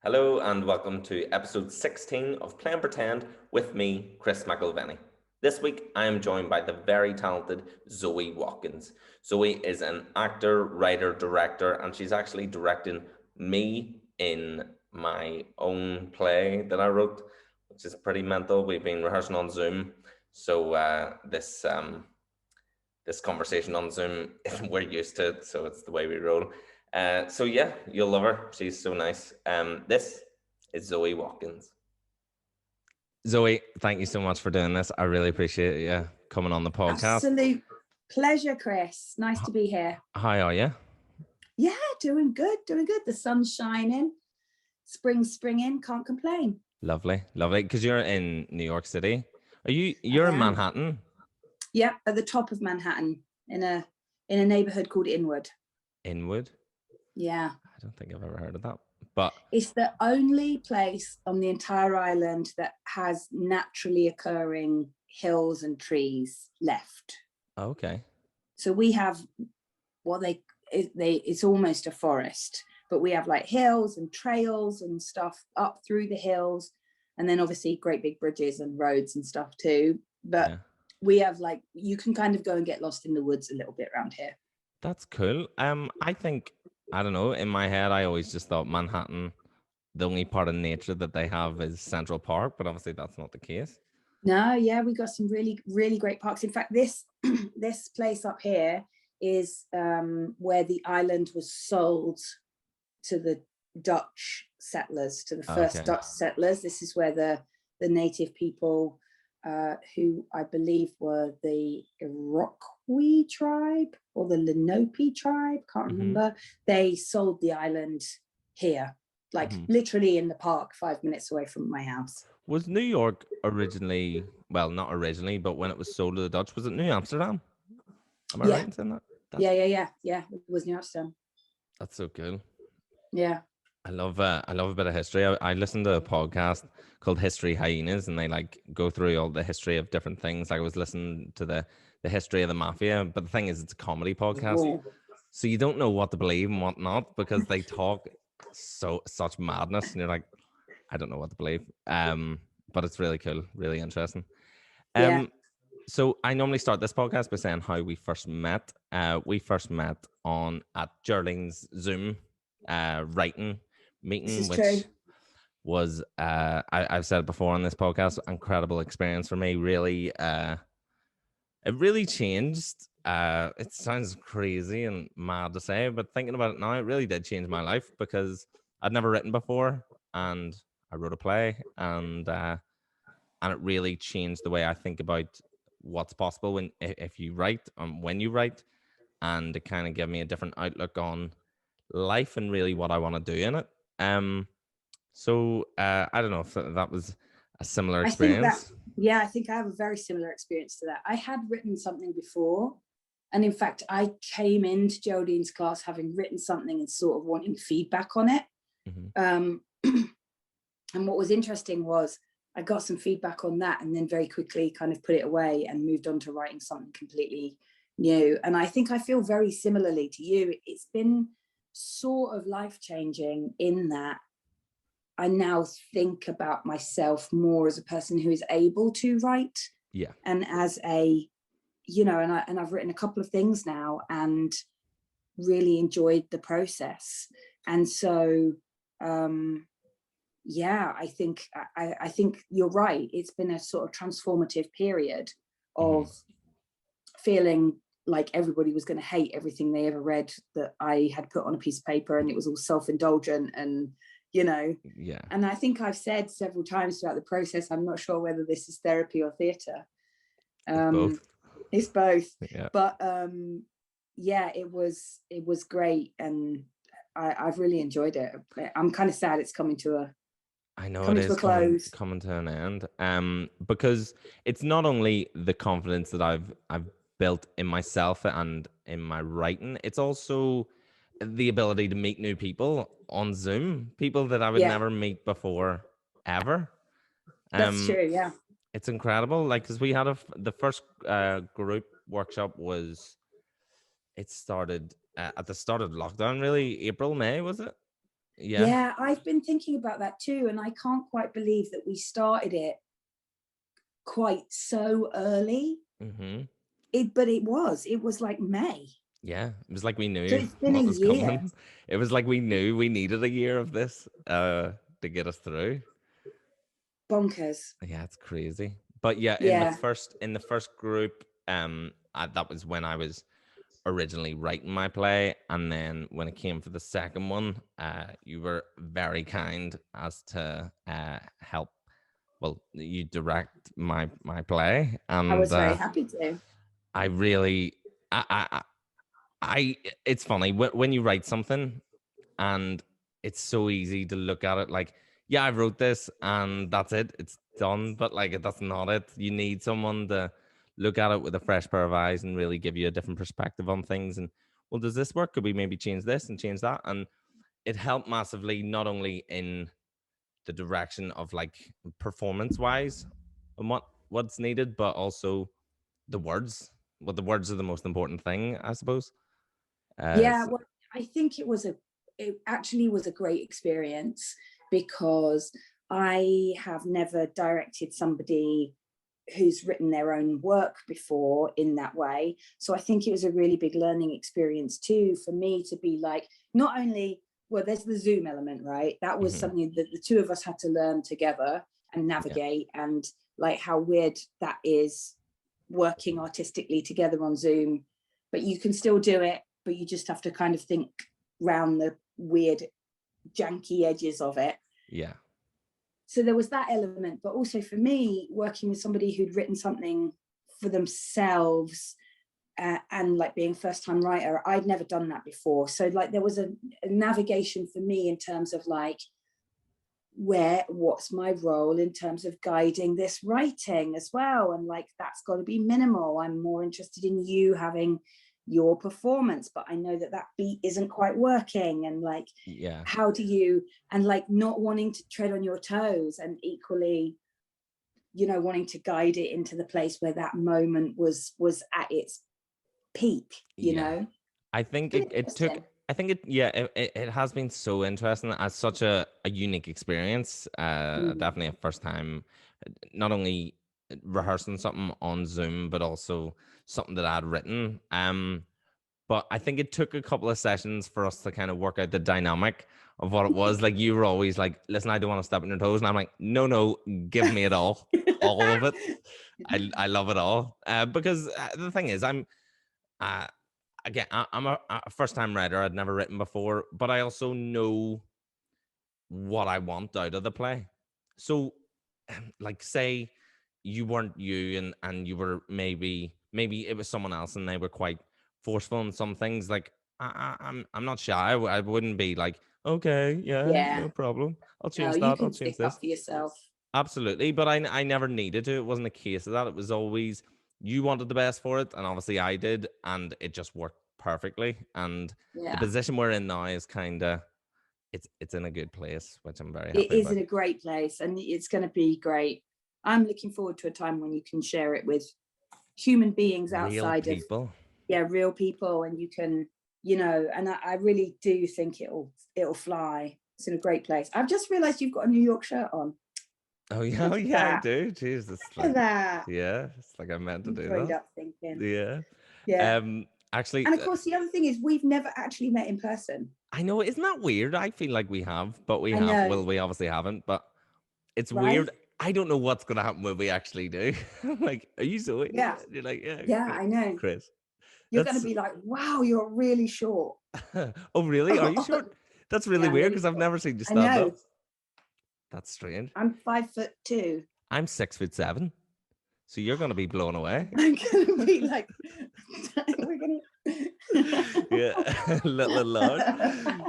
Hello and welcome to episode 16 of Play and Pretend with me, Chris McIlvenny. This week I am joined by the very talented Zoe Watkins. Zoe is an actor, writer, director, and she's actually directing me in my own play that I wrote, which is pretty mental. We've been rehearsing on Zoom, so this conversation on Zoom, we're used to it, so it's the way we roll. So yeah, you'll love her. She's so nice. This is Zoe Watkins. Zoe, thank you so much for doing this. I really appreciate you coming on the podcast. Absolute pleasure, Chris. Nice to be here. How are you? Yeah, doing good. The sun's shining. Spring's springing. Can't complain. Lovely. Because you're in New York City. You're in Manhattan? Yeah, at the top of Manhattan, in a neighborhood called Inwood. Inwood? Yeah. I don't think I've ever heard of that. But it's the only place on the entire island that has naturally occurring hills and trees left. Okay. So we have it's almost a forest, but we have like hills and trails and stuff up through the hills, and then obviously great big bridges and roads and stuff too. But yeah, we have you can kind of go and get lost in the woods a little bit around here. That's cool. I don't know, in my head, I always just thought Manhattan, the only part of nature that they have is Central Park, but obviously that's not the case. No, yeah, we got some really, really great parks. In fact, this place up here is where the island was sold to the Dutch settlers, to the first Dutch settlers. This is where the native people, who I believe were the Iroquois tribe or the Lenape tribe, can't remember. They sold the island here, literally in the park, 5 minutes away from my house. Was New York originally, well, not originally, but when it was sold to the Dutch, was it New Amsterdam? Am I right in saying that? Yeah. It was New Amsterdam. That's so cool. Yeah. I love a bit of history. I listened to a podcast called History Hyenas, and they go through all the history of different things. I was listening to the history of the mafia, but the thing is, it's a comedy podcast, so you don't know what to believe and what not, because they talk such madness, and you're like, I don't know what to believe. But it's really cool, really interesting. So I normally start this podcast by saying how we first met. We first met at Gerling's Zoom writing meeting, which was I've said it before on this podcast, incredible experience for me. Really, it really changed. It sounds crazy and mad to say, but thinking about it now, it really did change my life, because I'd never written before, and I wrote a play, and it really changed the way I think about what's possible if you write, when you write, and it kind of gave me a different outlook on life and really what I want to do in it. So I don't know if that was a similar experience. I think I have a very similar experience to that. I had written something before, and in fact I came into Geraldine's class having written something and sort of wanting feedback on it. And what was interesting was I got some feedback on that, and then very quickly kind of put it away and moved on to writing something completely new. And I think I feel very similarly to you. It's been sort of life-changing in that I now think about myself more as a person who is able to write. Yeah. And as a, and I've written a couple of things now and really enjoyed the process. And so, I think you're right. It's been a sort of transformative period of feeling like everybody was going to hate everything they ever read that I had put on a piece of paper, and it was all self-indulgent and, Yeah. And I think I've said several times throughout the process, I'm not sure whether this is therapy or theatre. It's both. Yeah. But it was great, and I've really enjoyed it. I'm kind of sad it's coming to a coming to an end. Because it's not only the confidence that I've built in myself and in my writing, it's also the ability to meet new people on Zoom, people that I would never meet before, ever. That's true, yeah. It's incredible, because we had the first group workshop it started at the start of lockdown, really, April, May, was it? Yeah, I've been thinking about that too, and I can't quite believe that we started it quite so early. But it was like May. Yeah, it was like we knew So it's been what a was year. coming. It was like we knew we needed a year of this to get us through. Bonkers. Yeah, it's crazy. But yeah, in the first group, that was when I was originally writing my play, and then when it came for the second one, you were very kind as to help. Well, you direct my play, and I was very happy to. I really, it's funny when you write something, and it's so easy to look at it like, yeah, I wrote this and that's it, it's done. But like, that's not it. You need someone to look at it with a fresh pair of eyes and really give you a different perspective on things. And, well, does this work? Could we maybe change this and change that? And it helped massively, not only in the direction of like performance wise and what's needed, but also the words. Well, the words are the most important thing, I suppose. Well, I think it actually was a great experience, because I have never directed somebody who's written their own work before in that way. So I think it was a really big learning experience too, for me to be like, not only, well, there's the Zoom element, right? That was something that the two of us had to learn together and navigate, and like how weird that is, working artistically together on Zoom, but you can still do it, but you just have to kind of think round the weird janky edges of it. So there was that element, but also for me, working with somebody who'd written something for themselves, and like being a first-time writer, I'd never done that before. So like there was a navigation for me in terms of like, what's my role in terms of guiding this writing as well, and like that's got to be minimal. I'm more interested in you having your performance, but I know that beat isn't quite working, and like how do you, and like not wanting to tread on your toes, and equally, you know, wanting to guide it into the place where that moment was at its peak, you know. I think it has been so interesting, as such a unique experience. Definitely a first time, not only rehearsing something on Zoom, but also something that I'd written. But I think it took a couple of sessions for us to kind of work out the dynamic of what it was. Like, you were always like, listen, I don't want to step on your toes. And I'm like, no, give me it all of it. I love it all. Because the thing is, I'm a first-time writer. I'd never written before, but I also know what I want out of the play. So, like, say you weren't you, and you were maybe it was someone else, and they were quite forceful in some things. Like, I'm not shy. I wouldn't be like, okay, no problem, I'll change that. I'll change this. Up for yourself. Absolutely, but I never needed to. It wasn't a case of that. It was always, you wanted the best for it, and obviously I did, and it just worked perfectly. And the position we're in now is kind of, it's in a good place, which I'm very happy about. It is in a great place, and it's going to be great. I'm looking forward to a time when you can share it with human beings outside real people. Real people, and you can, you know, and I really do think it'll fly. It's in a great place. I've just realized you've got a New York shirt on. Oh yeah, I do. Jeez, it's like that. Yeah, it's like I meant to do that. Up thinking. Yeah. Actually, and of course, the other thing is we've never actually met in person. I know, isn't that weird? I feel like we have, but we have. Well, we obviously haven't, but it's weird. I don't know what's gonna happen when we actually do. I'm like, are you Zoe? Yeah. You're like, yeah. Yeah, I know. Chris. You're going to be like, wow, you're really short. Oh, really? Are you short? That's really weird, because I've never seen you stand up. That's strange. I'm 5'2". I'm 6'7". So you're going to be blown away. I'm going to be like, we're going to... Yeah, little large.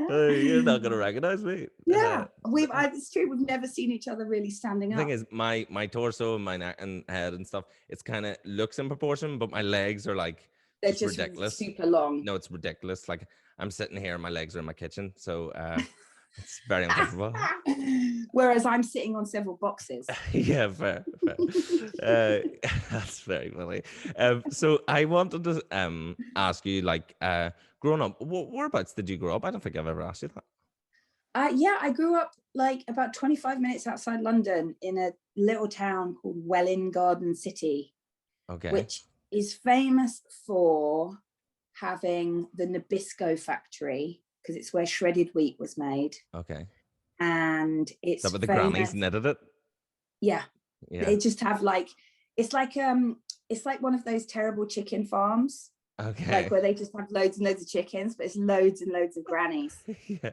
You're not going to recognize me. Yeah, it's true. We've never seen each other really standing up. The thing is, my torso and my neck and head and stuff, it's kind of looks in proportion, but my legs are like, they're just ridiculous. Super long. No, it's ridiculous. Like, I'm sitting here and my legs are in my kitchen, so it's very uncomfortable. Whereas I'm sitting on several boxes. Yeah, fair. That's very funny. So I wanted to ask you, like, growing up, whereabouts did you grow up? I don't think I've ever asked you that. I grew up like about 25 minutes outside London in a little town called Welwyn Garden City, which is famous for having the Nabisco factory, because it's where shredded wheat was made. Okay. And it's so, but the grannies knitted it. Yeah. They just have like, it's like one of those terrible chicken farms. Okay. Like where they just have loads and loads of chickens, but it's loads and loads of grannies. Yeah.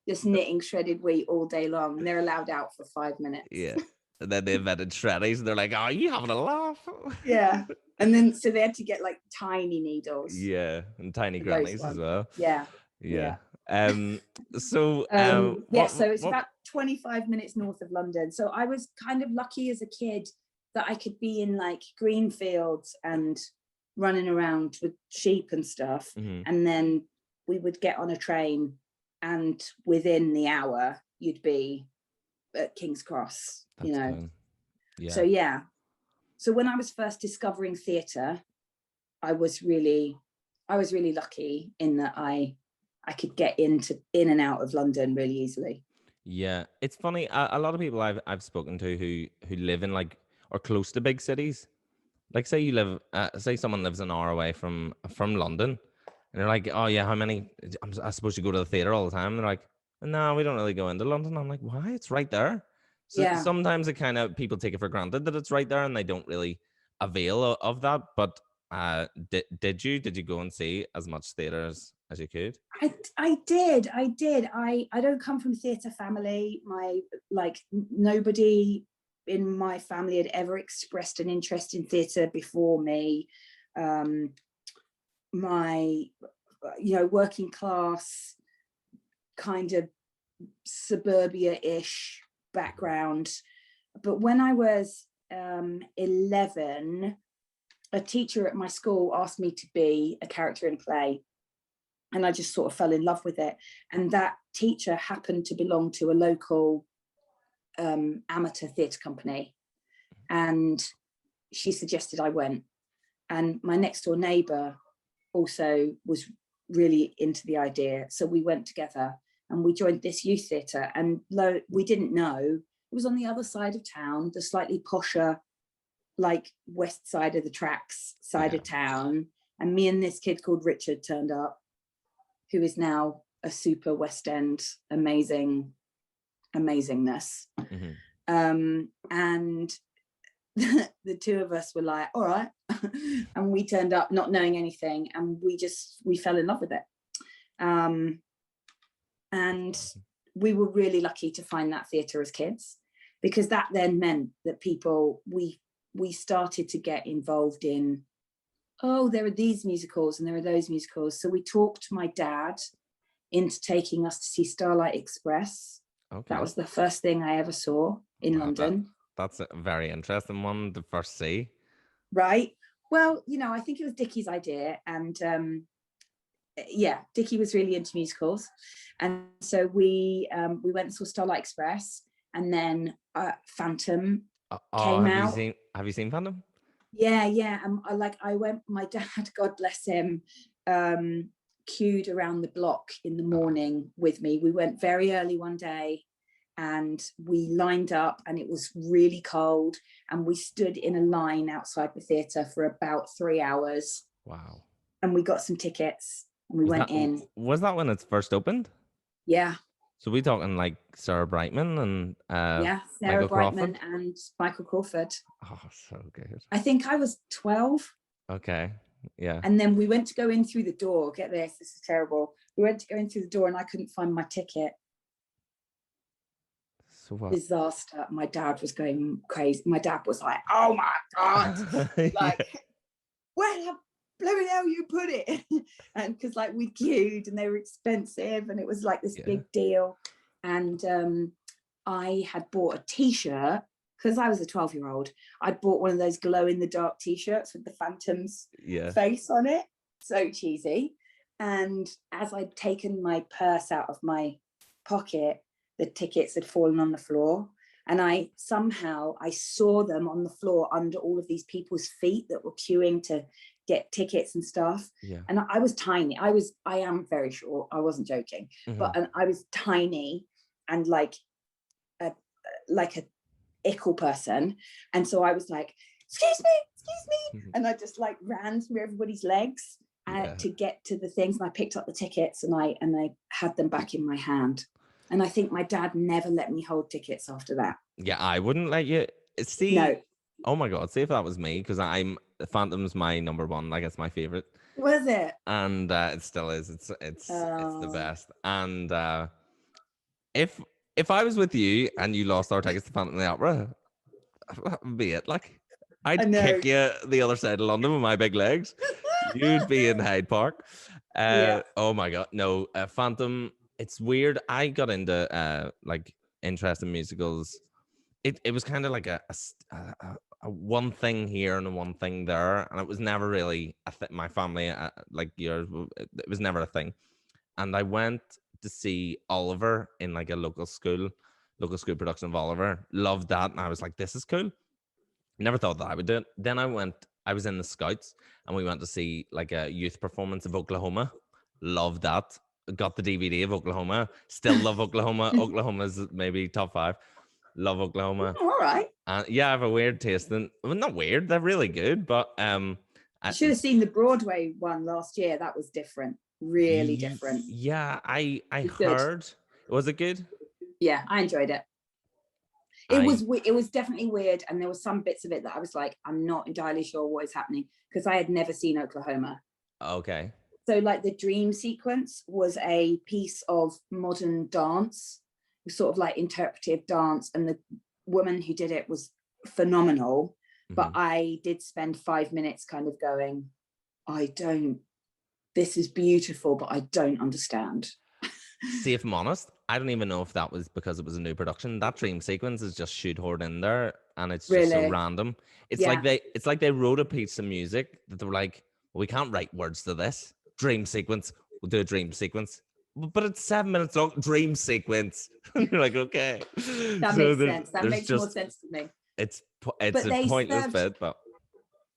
Just knitting shredded wheat all day long, and they're allowed out for 5 minutes. Yeah. And then they invented shreddies, and they're like, "Oh, you having a laugh?" Yeah. And then so they had to get like tiny needles. Yeah, and tiny grannies as well. Yeah. So so it's about 25 minutes north of London. So I was kind of lucky as a kid that I could be in like green fields and running around with sheep and stuff. Mm-hmm. And then we would get on a train, and within the hour you'd be at King's Cross. That's you know fun. Yeah. So when I was first discovering theatre, I was really lucky in that I could get in and out of London really easily. Yeah, it's funny. A lot of people I've spoken to who live in like or close to big cities, like say you live, say someone lives an hour away from London, and they're like, "Oh yeah, how many? I supposed to go to the theater all the time." And they're like, "No, we don't really go into London." I'm like, "Why? It's right there." So sometimes it kind of people take it for granted that it's right there, and they don't really avail of that. But did you go and see as much theater as you could? I did. I don't come from a theatre family. Nobody in my family had ever expressed an interest in theatre before me. My working class kind of suburbia-ish background. But when I was 11, a teacher at my school asked me to be a character in a play. And I just sort of fell in love with it. And that teacher happened to belong to a local amateur theatre company. And she suggested I went. And my next door neighbour also was really into the idea. So we went together and we joined this youth theatre. And we didn't know, it was on the other side of town, the slightly posher, like west side of the tracks side of town. And me and this kid called Richard turned up, who is now a super West End amazingness. Mm-hmm. And the two of us were like, all right. And we turned up not knowing anything, and we fell in love with it. And we were really lucky to find that theatre as kids, because that then meant that we started to get involved in, oh, there are these musicals and there are those musicals. So we talked my dad into taking us to see Starlight Express. Okay. That was the first thing I ever saw in London. That's a very interesting one to first see. Right. Well, I think it was Dickie's idea. And Dickie was really into musicals. And so we went and saw Starlight Express, and then Phantom came out. Have you seen Phantom? Yeah. I went, my dad, God bless him, queued around the block in the morning with me. We went very early one day, and we lined up, and it was really cold, and we stood in a line outside the theatre for about 3 hours. Wow. And we got some tickets, and we went in. Was that when it first opened? Yeah. So we talking like Sarah Brightman and Sarah Michael Brightman Crawford? And Michael Crawford. Oh, so good. I think I was 12. Okay. Yeah. And then we went to go in through the door. Get this is terrible. We went to go in through the door, and I couldn't find my ticket. So what? Disaster. My dad was going crazy. My dad was like, "Oh my God!" Where the bloody hell you put it? And because we queued, and they were expensive, and it was like this big deal. And I had bought a T-shirt, because I was a 12-year-old. I'd bought one of those glow-in-the-dark T-shirts with the Phantom's face on it. So cheesy. And as I'd taken my purse out of my pocket, the tickets had fallen on the floor. And I saw them on the floor under all of these people's feet that were queuing to get tickets and stuff. Yeah. And I was tiny. I am very short. I wasn't joking, but I was tiny and like a ickle person. And so I was like, excuse me. And I just like ran through everybody's legs to get to the things. And I picked up the tickets and I had them back in my hand. And I think my dad never let me hold tickets after that. Yeah, I wouldn't let you. See, no. Oh my God, see if that was me, because Phantom's my number one. Like, it's my favorite. Was it? And it still is. It's the best. And if I was with you and you lost our tickets to Phantom of the Opera, that would be it. Like, I'd kick you the other side of London with my big legs. You'd be in Hyde Park. Oh my God, no, Phantom. It's weird. I got into like interest in musicals. It was kind of like a one thing here and a one thing there, and it was never really my family like yours. It was never a thing. And I went to see Oliver in like a local school production of Oliver. Loved that, and I was like, this is cool. Never thought that I would do it. Then I was in the Scouts, and we went to see like a youth performance of Oklahoma. Loved that. Got the DVD of Oklahoma. Still love Oklahoma. Oklahoma's maybe top 5. Love Oklahoma. All right. Yeah, I have a weird taste in. Well, not weird. They're really good, but I should have seen the Broadway one last year. That was different. Really different. Yeah, I heard. Was it good? Yeah, I enjoyed it. It was definitely weird, and there were some bits of it that I was like, I'm not entirely sure what is happening, because I had never seen Oklahoma. Okay. So like the dream sequence was a piece of modern dance, sort of like interpretive dance, and the woman who did it was phenomenal. But I did spend 5 minutes kind of going, this is beautiful, but I don't understand. See, if I'm honest, I don't even know if that was because it was a new production. That dream sequence is just shoehorned in there, and it's just so random. It's like they wrote a piece of music that they were like, well, we can't write words to this. Dream sequence. We'll do a dream sequence. But it's 7 minutes long. Dream sequence. You're like, okay. That makes sense. That makes more sense to me. It's a pointless bit, but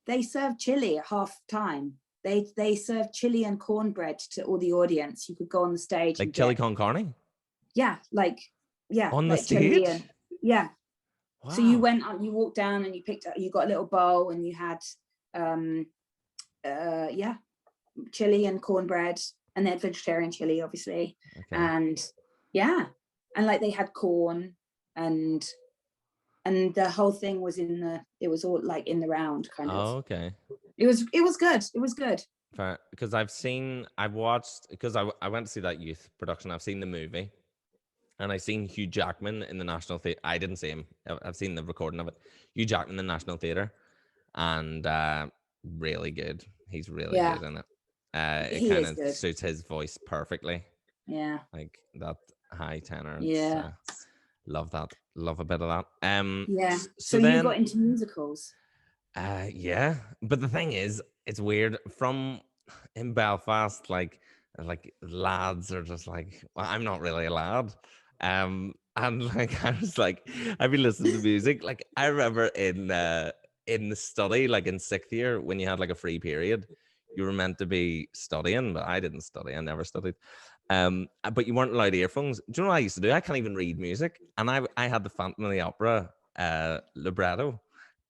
they serve chili at half time. They serve chili and cornbread to all the audience. You could go on the stage, like chili con carne. Yeah, on the stage. Wow. So you walked down and you got a little bowl, and you had chili and cornbread, and then vegetarian chili, obviously. Okay. And like they had corn, and the whole thing was it was all like in the round kind of. Oh, okay. It was good. It was good. Because I went to see that youth production. I've seen the movie, and I've seen Hugh Jackman in the National Theatre. I didn't see him. I've seen the recording of it. Hugh Jackman in the National Theatre, and really good. He's really good in it. It kind of suits his voice perfectly. Yeah. Like that high tenor. Yeah. Love that. Love a bit of that. Yeah. So then, you got into musicals. Yeah. But the thing is, it's weird. From in Belfast, like lads are just like, well, I'm not really a lad. And like I was like, I'd be listening to music. Like I remember in the study, like in 6th year, when you had like a free period, you were meant to be studying, but I didn't study. I never studied. But you weren't allowed earphones. Do you know what I used to do? I can't even read music. And I had the Phantom of the Opera libretto,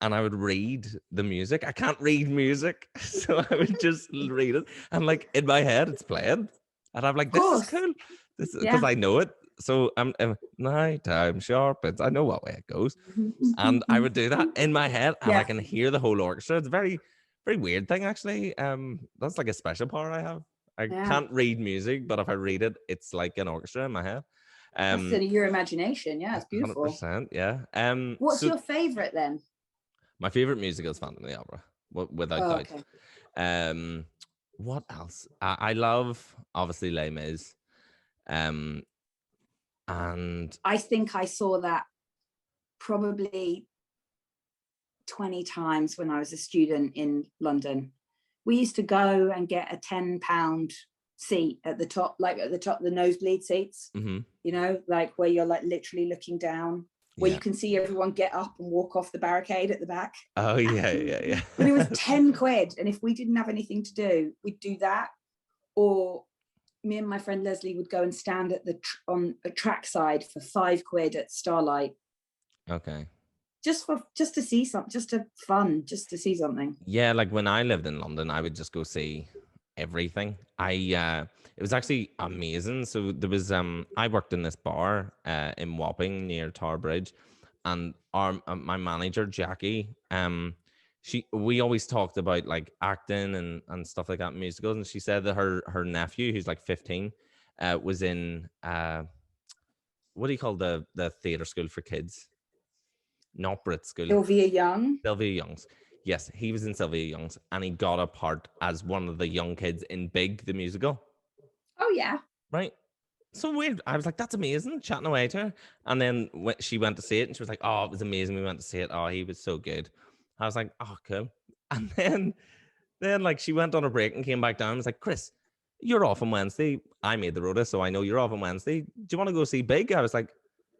and I would read the music. I can't read music, so I would just read it. And like in my head, it's playing. And I'm like, this is cool. This is because I know it. So I'm night time sharpens. I know what way it goes. And I would do that in my head, and I can hear the whole orchestra. It's a very, very weird thing, actually. That's like a special power I have. I can't read music, but if I read it, it's like an orchestra in my head. That's your imagination. Yeah, it's beautiful. 100%. Yeah. What's your favorite then? My favorite musical is Phantom of the Opera, without doubt. Okay. What else? I love obviously Les Mis. And I think I saw that probably 20 times when I was a student in London. We used to go and get a £10 seat at the top, the nosebleed seats, you know, like where you're like literally looking down. where you can see everyone get up and walk off the barricade at the back. Oh yeah. But it was 10 quid, and if we didn't have anything to do, we'd do that, or me and my friend Leslie would go and stand at on a trackside for 5 quid at Starlight. Okay. Just to see something, just to see something. Yeah, like when I lived in London, I would just go see everything. It was actually amazing. So there was I worked in this bar in Wapping near Tower Bridge, and my manager Jackie, we always talked about like acting and stuff like that in musicals, and she said that her nephew, who's like 15, was in what do you call the theatre school for kids? Not Brit School. Sylvia Young's. Yes, he was in Sylvia Young's, and he got a part as one of the young kids in Big, the musical. Oh, yeah. Right. So weird. I was like, that's amazing, chatting away to her. And then when she went to see it, and she was like, oh, it was amazing. We went to see it. Oh, he was so good. I was like, oh, cool. And then like she went on a break and came back down and was like, Chris, you're off on Wednesday. I made the rota, so I know you're off on Wednesday. Do you want to go see Big? I was like,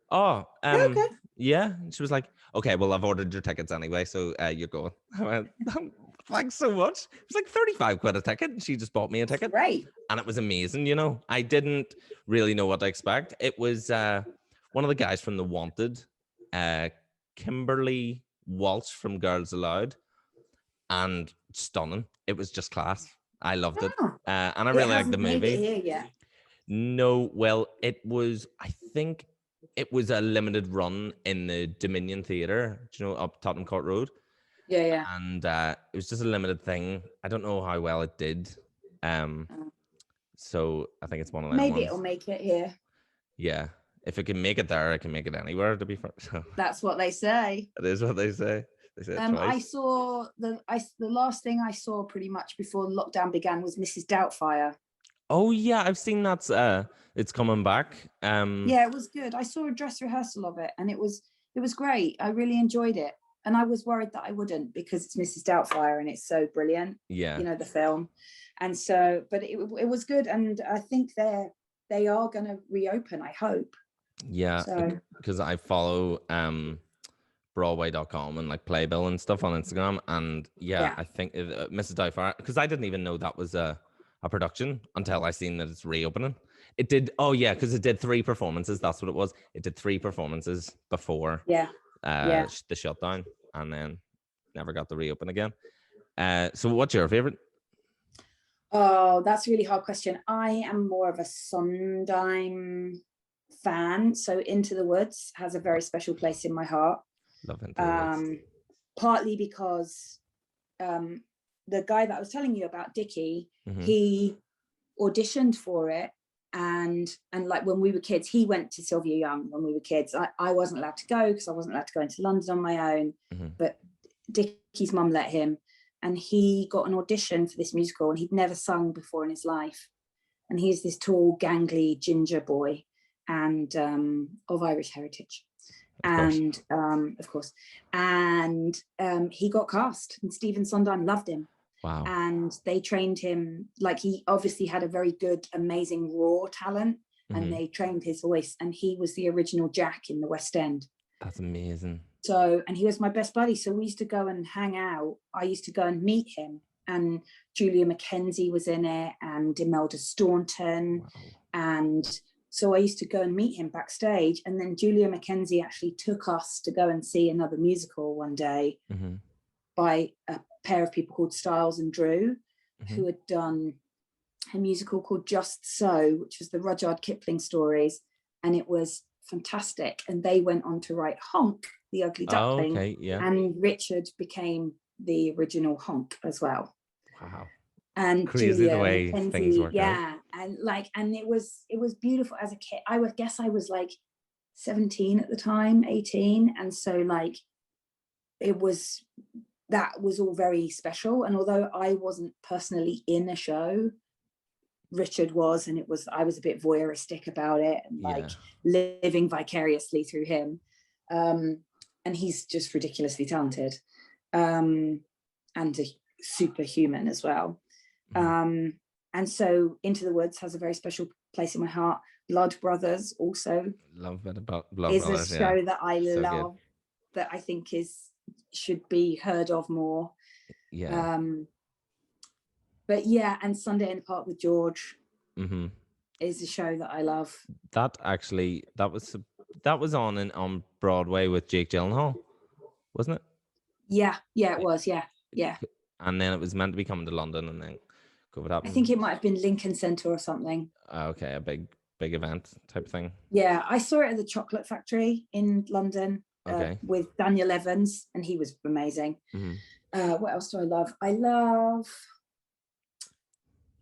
oh, okay. Yeah. And she was like, okay, well, I've ordered your tickets anyway, so you're going. I went, thanks so much. It was like 35 quid a ticket, and she just bought me a ticket. Right. And it was amazing, you know. I didn't really know what to expect. It was one of the guys from The Wanted, Kimberly Walsh from Girls Aloud, and stunning. It was just class. I loved it. And I really liked the movie. It here yet. No, well, it was, I think it was a limited run in the Dominion Theatre, do you know, up Tottenham Court Road. Yeah. And it was just a limited thing. I don't know how well it did. So I think it's one of them Maybe ones. it'll make it here. Yeah. If it can make it there, it can make it anywhere, to be fair. So that's what they say. It is what they say. They say it twice. I saw the last thing I saw pretty much before lockdown began was Mrs. Doubtfire. Oh yeah, I've seen that. It's coming back. Yeah, it was good. I saw a dress rehearsal of it, and it was great. I really enjoyed it, and I was worried that I wouldn't, because it's Mrs. Doubtfire and it's so brilliant. Yeah, you know, the film, and so, but it was good, and I think they are going to reopen, I hope. Yeah, because I follow Broadway.com and like Playbill and stuff on Instagram, and yeah. I think Mrs. Doubtfire, because I didn't even know that was a production until I seen that it's reopening. It did. Oh yeah, because it did 3 performances. That's what it was. It did 3 performances before the shutdown, and then never got to reopen again. So what's your favorite? Oh, that's a really hard question. I am more of a Sondheim fan, so Into the Woods has a very special place in my heart. Love Into the Woods. Partly because the guy that I was telling you about, Dickie, Mm-hmm. he auditioned for it, and like when we were kids, he went to Sylvia Young when we were kids. I wasn't allowed to go because I wasn't allowed to go into London on my own, mm-hmm. but Dickie's mum let him, and he got an audition for this musical, and he'd never sung before in his life, and he's this tall, gangly ginger boy, and of Irish heritage. Of course, and he got cast, and Stephen Sondheim loved him. Wow. And they trained him, like, he obviously had a very good, amazing raw talent, and mm-hmm. they trained his voice, and he was the original Jack in the West End. That's amazing. So, and he was my best buddy, so we used to go and hang out. I used to go and meet him, and Julia Mackenzie was in it, and Imelda Staunton. Wow. And so I used to go and meet him backstage, and then Julia Mackenzie actually took us to go and see another musical one day, mm-hmm. by a pair of people called Stiles and Drew, mm-hmm. who had done a musical called Just So, which was the Rudyard Kipling stories, and it was fantastic. And they went on to write Honk, the Ugly Duckling, oh, okay. Yeah. and Richard became the original Honk as well. Wow. And crazy Julia the way Mackenzie, things work out. And it was beautiful as a kid. I would guess I was like 17 at the time, 18, and so like that was all very special. And although I wasn't personally in a show, Richard was, and I was a bit voyeuristic about it, and like living vicariously through him. And he's just ridiculously talented, and a superhuman as well. And so Into the Woods has a very special place in my heart. Blood Brothers also Love a bit about Blood is Brothers. a show Yeah. that I So love, that I think should be heard of more. Yeah. But yeah, and Sunday in the Park with George Mm-hmm. is a show that I love. That was on Broadway with Jake Gyllenhaal, wasn't it? Yeah, it was. Yeah. And then it was meant to be coming to London, and then COVID happened. I think it might have been Lincoln Center or something. Okay, a big event type thing. Yeah, I saw it at the Chocolate Factory in London. Okay. With Daniel Evans, and he was amazing. Mm-hmm. What else do I love? I love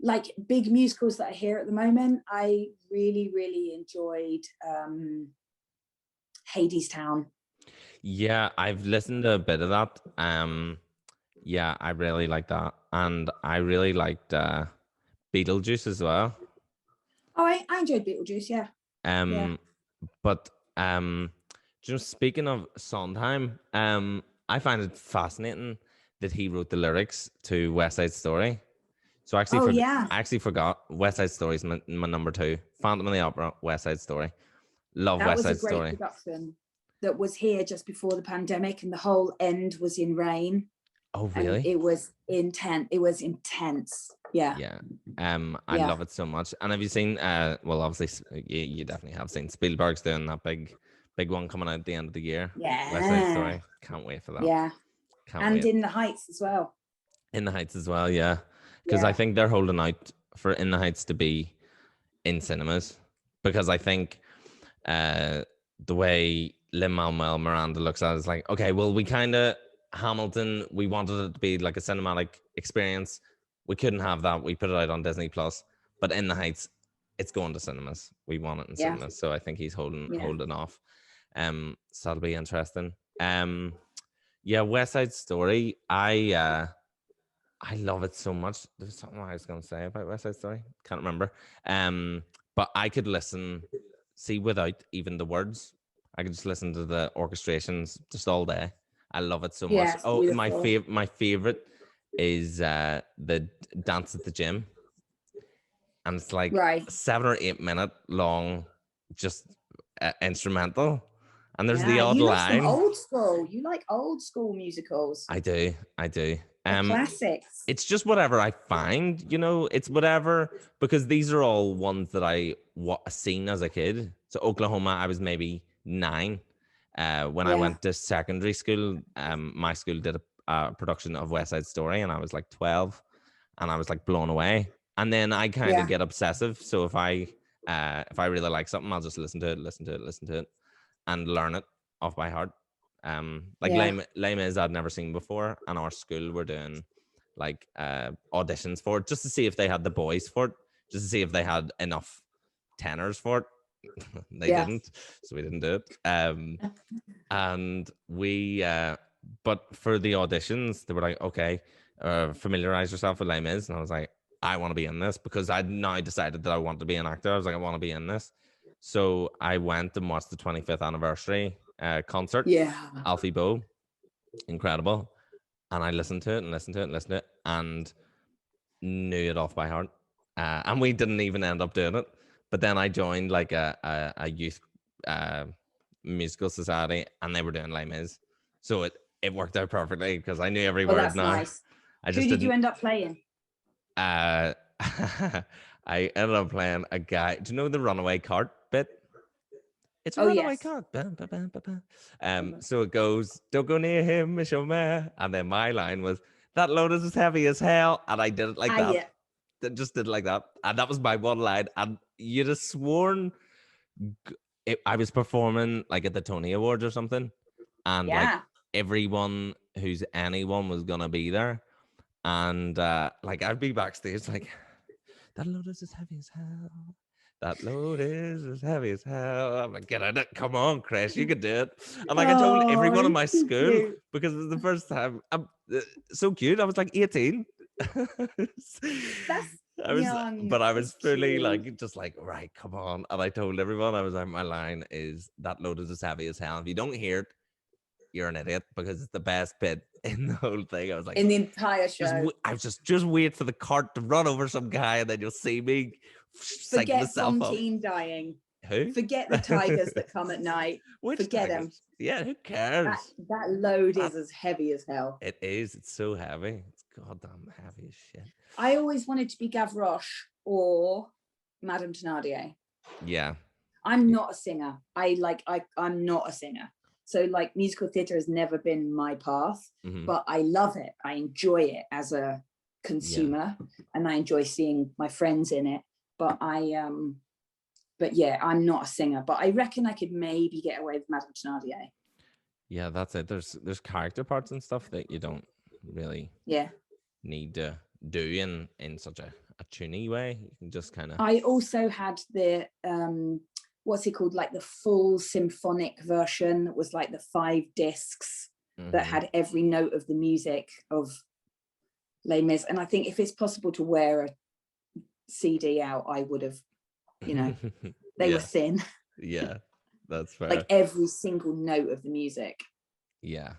like big musicals that I hear at the moment. I really, really enjoyed Hadestown. Yeah, I've listened to a bit of that. Yeah, I really like that, and I really liked Beetlejuice as well. Oh, I enjoyed Beetlejuice. Yeah. But just speaking of Sondheim, I find it fascinating that he wrote the lyrics to West Side Story. So I actually forgot West Side Story is my number 2. Phantom of the Opera, West Side Story. Love West Side Story. That was a great production that was here just before the pandemic, and the whole end was in rain. Oh, really? And it was intense. Yeah. Yeah. I love it so much. And have you seen? Well, obviously, you definitely have seen Spielberg's doing that big one coming out at the end of the year. Yeah. West Side Story. Can't wait for that. Yeah. Can't wait. In the Heights as well. In the Heights as well, yeah. Because I think they're holding out for In the Heights to be in cinemas, because I think the way Lin-Manuel Miranda looks at it is like, okay, well, we kind of Hamilton, we wanted it to be like a cinematic experience. We couldn't have that. We put it out on Disney Plus, but In the Heights, it's going to cinemas. We want it in cinemas, so I think he's holding off. So that'll be interesting. Yeah, West Side Story. I love it so much. There's something I was going to say about West Side Story. Can't remember. But I could see without even the words. I could just listen to the orchestrations just all day. I love it so much. Oh, beautiful. My favorite is the dance at the gym, and it's like 7 or 8 minute long, just instrumental. And there's the odd line. Old school. You like old school musicals? I do. Classics. It's just whatever I find, it's whatever, because these are all ones that I seen as a kid. So Oklahoma, I was maybe 9. When I went to secondary school, my school did a production of West Side Story, and I was like 12, and I was like blown away. And then I kind of get obsessive. So if I really like something, I'll just listen to it, and learn it off by heart. Les Mis I'd never seen before, and our school were doing like auditions for it just to see if they had the boys for it, just to see if they had enough tenors for it. They didn't, so we didn't do it. And we but for the auditions, they were like, okay, familiarize yourself with Les Mis, and I was like, I want to be in this, because I'd now decided that I want to be an actor. I was like, I want to be in this. So I went and watched the 25th anniversary concert. Alfie Boe, incredible. And I listened to it and knew it off by heart. And we didn't even end up doing it. But then I joined like a youth musical society, and they were doing Les Mis. So it worked out perfectly, because I knew every word that's now. Nice. Who did you end up playing? I ended up playing a guy. Do you know the runaway cart bit? It's a runaway cart. So it goes, don't go near him, Miss your mare. And then my line was, that load is as heavy as hell. And I did it like that. Yeah. Just did it like that. And that was my one line. And you'd have sworn I was performing like at the Tony Awards or something. And like everyone anyone was going to be there. And like I'd be backstage like, that load is as heavy as hell. That load is as heavy as hell. I'm like, get on it. Come on, Chris, you can do it. And like I told everyone in my school, because it was the first time. I'm so cute. I was like 18. I was fully like, just like, right, come on. And I told everyone, I was like, my line is, that load is as heavy as hell. If you don't hear it, you're an idiot, because it's the best bit in the whole thing. I was like, in the entire show. I was just wait for the cart to run over some guy, and then you'll see me Forget Fontaine dying. Who? Forget the tigers that come at night. Which Forget tigers? them. Yeah, who cares? That load is as heavy as hell. It is. It's so heavy. It's goddamn heavy as shit. I always wanted to be Gavroche or Madame Thénardier. Yeah. I'm not a singer. I'm not a singer. So like musical theatre has never been my path, but I love it. I enjoy it as a consumer, and I enjoy seeing my friends in it. But I'm not a singer. But I reckon I could maybe get away with Madame Thénardier. Yeah, that's it. There's character parts and stuff that you don't really need to do in such a tuney way. You can just kind of. I also had the what's it called, like the full symphonic version that was like the 5 discs that had every note of the music of Les Mis. And I think if it's possible to wear a CD out, I would have, they were thin. Yeah, that's fair. Like every single note of the music. Yeah,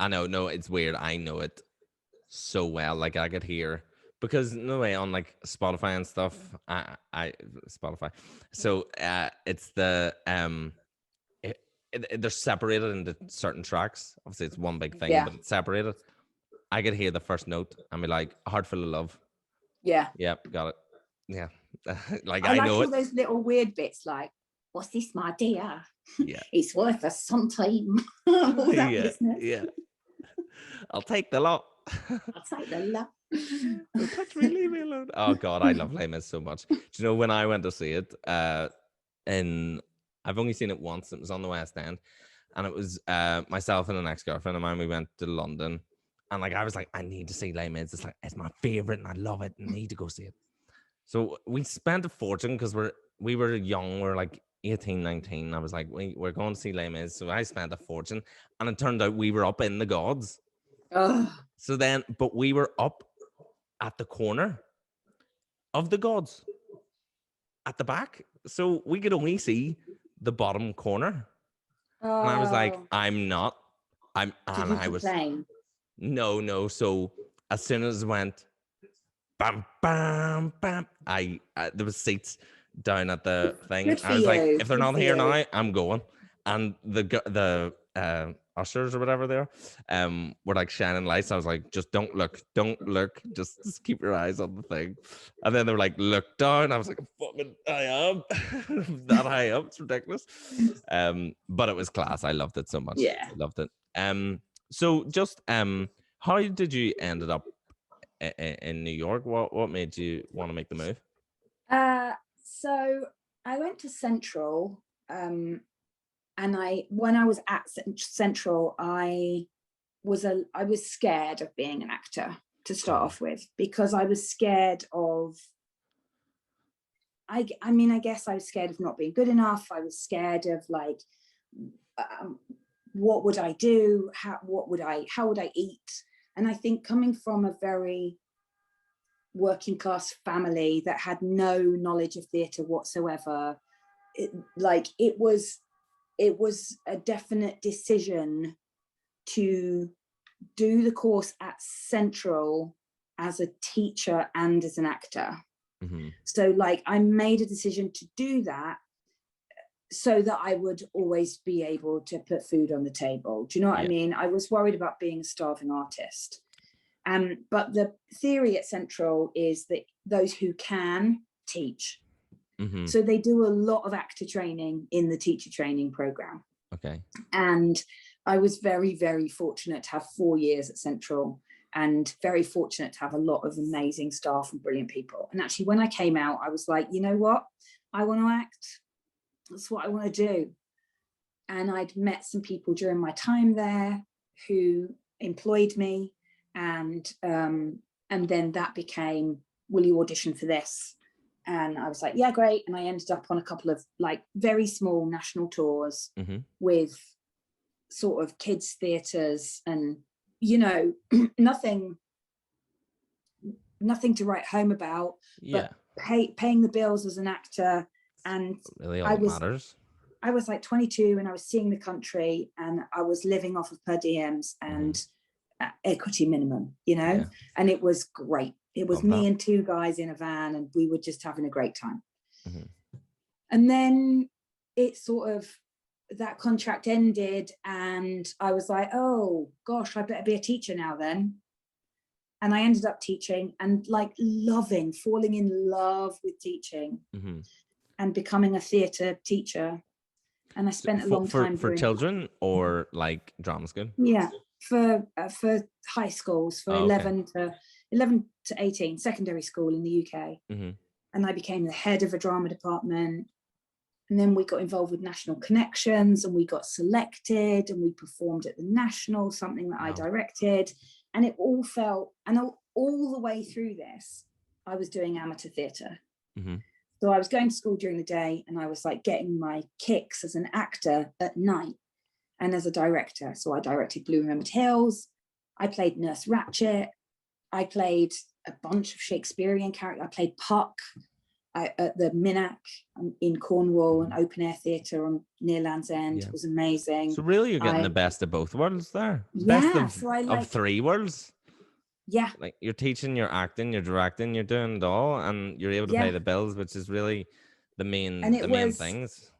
I know. No, it's weird. I know it so well. Like I could hear, because no way on like Spotify and stuff. I Spotify. So it's the they're separated into certain tracks. Obviously, it's one big thing, but it's separated. I could hear the first note and be like, "A Heart Full of Love." Yeah. Yep, got it. Yeah, like I know all it. Those little weird bits, like, "What's this, my dear? Yeah, it's worth us some time." Yeah. I'll take the lot. I'll take the lot. Touch me, leave me alone. Oh God, I love Les Mis so much. Do you know when I went to see it? I've only seen it once. It was on the West End, and it was myself and an ex-girlfriend of mine. We went to London, and like I was like, I need to see Les Mis. It's like it's my favorite, and I love it. I need to go see it. So we spent a fortune because we were young. We're like 18, 19. I was like, we're going to see Les Mis. So I spent a fortune, and it turned out we were up in the gods. So then, but we were up at the corner of the gods at the back, so we could only see the bottom corner. And I was like, no. So as soon as it went bam bam bam, there was seats down at the thing. I was like, if they're not here now, I'm going. And the ushers or whatever they are were like shining lights. I was like, just don't look, just keep your eyes on the thing. And then they were like, look down. I was like, fucking I am that high up, it's ridiculous. But it was class. I loved it so much. I loved it. So just how did you ended up in New York? What made you want to make the move? So I went to Central, and when I was at Central, I was scared of being an actor to start off with, because I was scared of, I guess I was scared of not being good enough. I was scared of like, what would I do? How would I eat? And I think coming from a very working class family that had no knowledge of theatre whatsoever, it was a definite decision to do the course at Central as a teacher and as an actor. So like I made a decision to do that so that I would always be able to put food on the table. Do you know what I mean? I was worried about being a starving artist. But the theory at Central is that those who can teach. So they do a lot of actor training in the teacher training program. Okay. And I was very, very fortunate to have 4 years at Central, and very fortunate to have a lot of amazing staff and brilliant people. And actually, when I came out, I was like, you know what? I want to act. That's what I want to do. And I'd met some people during my time there who employed me. And then that became, will you audition for this? And I was like, yeah, great. And I ended up on a couple of like very small national tours with sort of kids' theatres, and, you know, nothing to write home about, but paying the bills as an actor. And really all that matters. I was like 22 and I was seeing the country, and I was living off of per diems and equity minimum, you know, and it was great. It was me and 2 guys in a van, and we were just having a great time. And then it sort of, that contract ended and I was like, oh gosh, I better be a teacher now then. And I ended up teaching and like falling in love with teaching and becoming a theatre teacher. And I spent a long time for children or like drama school? Yeah, for high schools, for 11 to 18, secondary school in the UK. And I became the head of a drama department. And then we got involved with National Connections and we got selected and we performed at the National, something that I directed. And it all felt, and all the way through this, I was doing amateur theatre. So I was going to school during the day and I was like getting my kicks as an actor at night and as a director. So I directed Blue Remembered Hills. I played Nurse Ratchet. I played a bunch of Shakespearean characters. I played Puck at the Minack in Cornwall, an open air theatre near Land's End. It was amazing. So really you're getting the best of both worlds there. Yeah. Best of three worlds. Yeah. Like you're teaching, you're acting, you're directing, you're doing it all, and you're able to pay the bills, which is really the main things.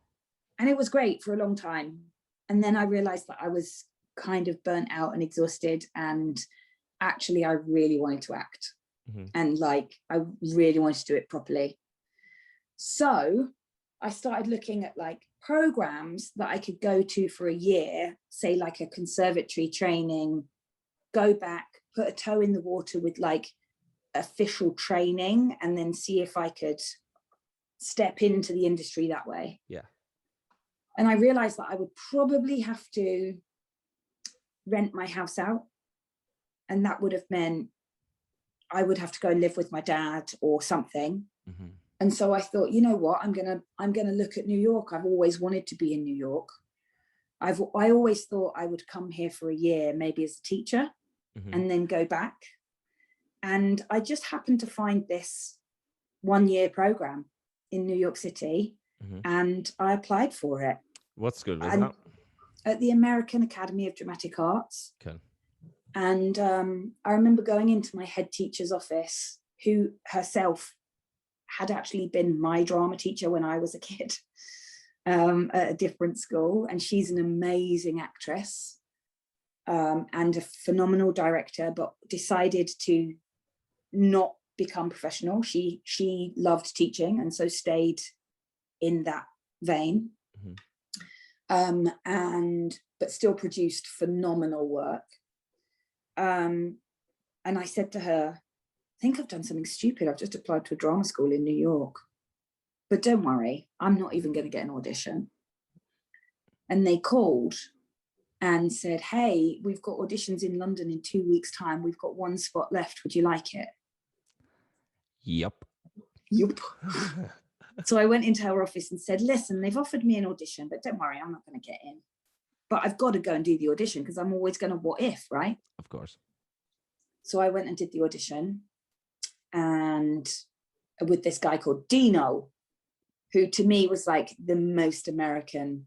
And it was great for a long time. And then I realized that I was kind of burnt out and exhausted, and actually I really wanted to act. And like I really wanted to do it properly. So I started looking at like programs that I could go to for a year, say like a conservatory training, go back, put a toe in the water with like official training, and then see if I could step into the industry that way. Yeah. And I realized that I would probably have to rent my house out. And that would have meant I would have to go and live with my dad or something. And so I thought, you know what, I'm gonna look at New York. I've always wanted to be in New York. I always thought I would come here for a year, maybe as a teacher, and then go back. And I just happened to find this 1-year program in New York City, and I applied for it. What school was that? At the American Academy of Dramatic Arts. Okay. And I remember going into my head teacher's office, who herself had actually been my drama teacher when I was a kid at a different school. And she's an amazing actress and a phenomenal director, but decided to not become professional. She loved teaching and so stayed in that vein. But still produced phenomenal work. And I said to her, I think I've done something stupid. I've just applied to a drama school in New York. But don't worry, I'm not even going to get an audition. And they called and said, hey, we've got auditions in London in 2 weeks' time. We've got 1 spot left. Would you like it? Yep. So I went into her office and said, listen, they've offered me an audition, but don't worry, I'm not going to get in. But I've got to go and do the audition because I'm always going to what if, right? Of course. So I went and did the audition, and with this guy called Dino, who to me was like the most American.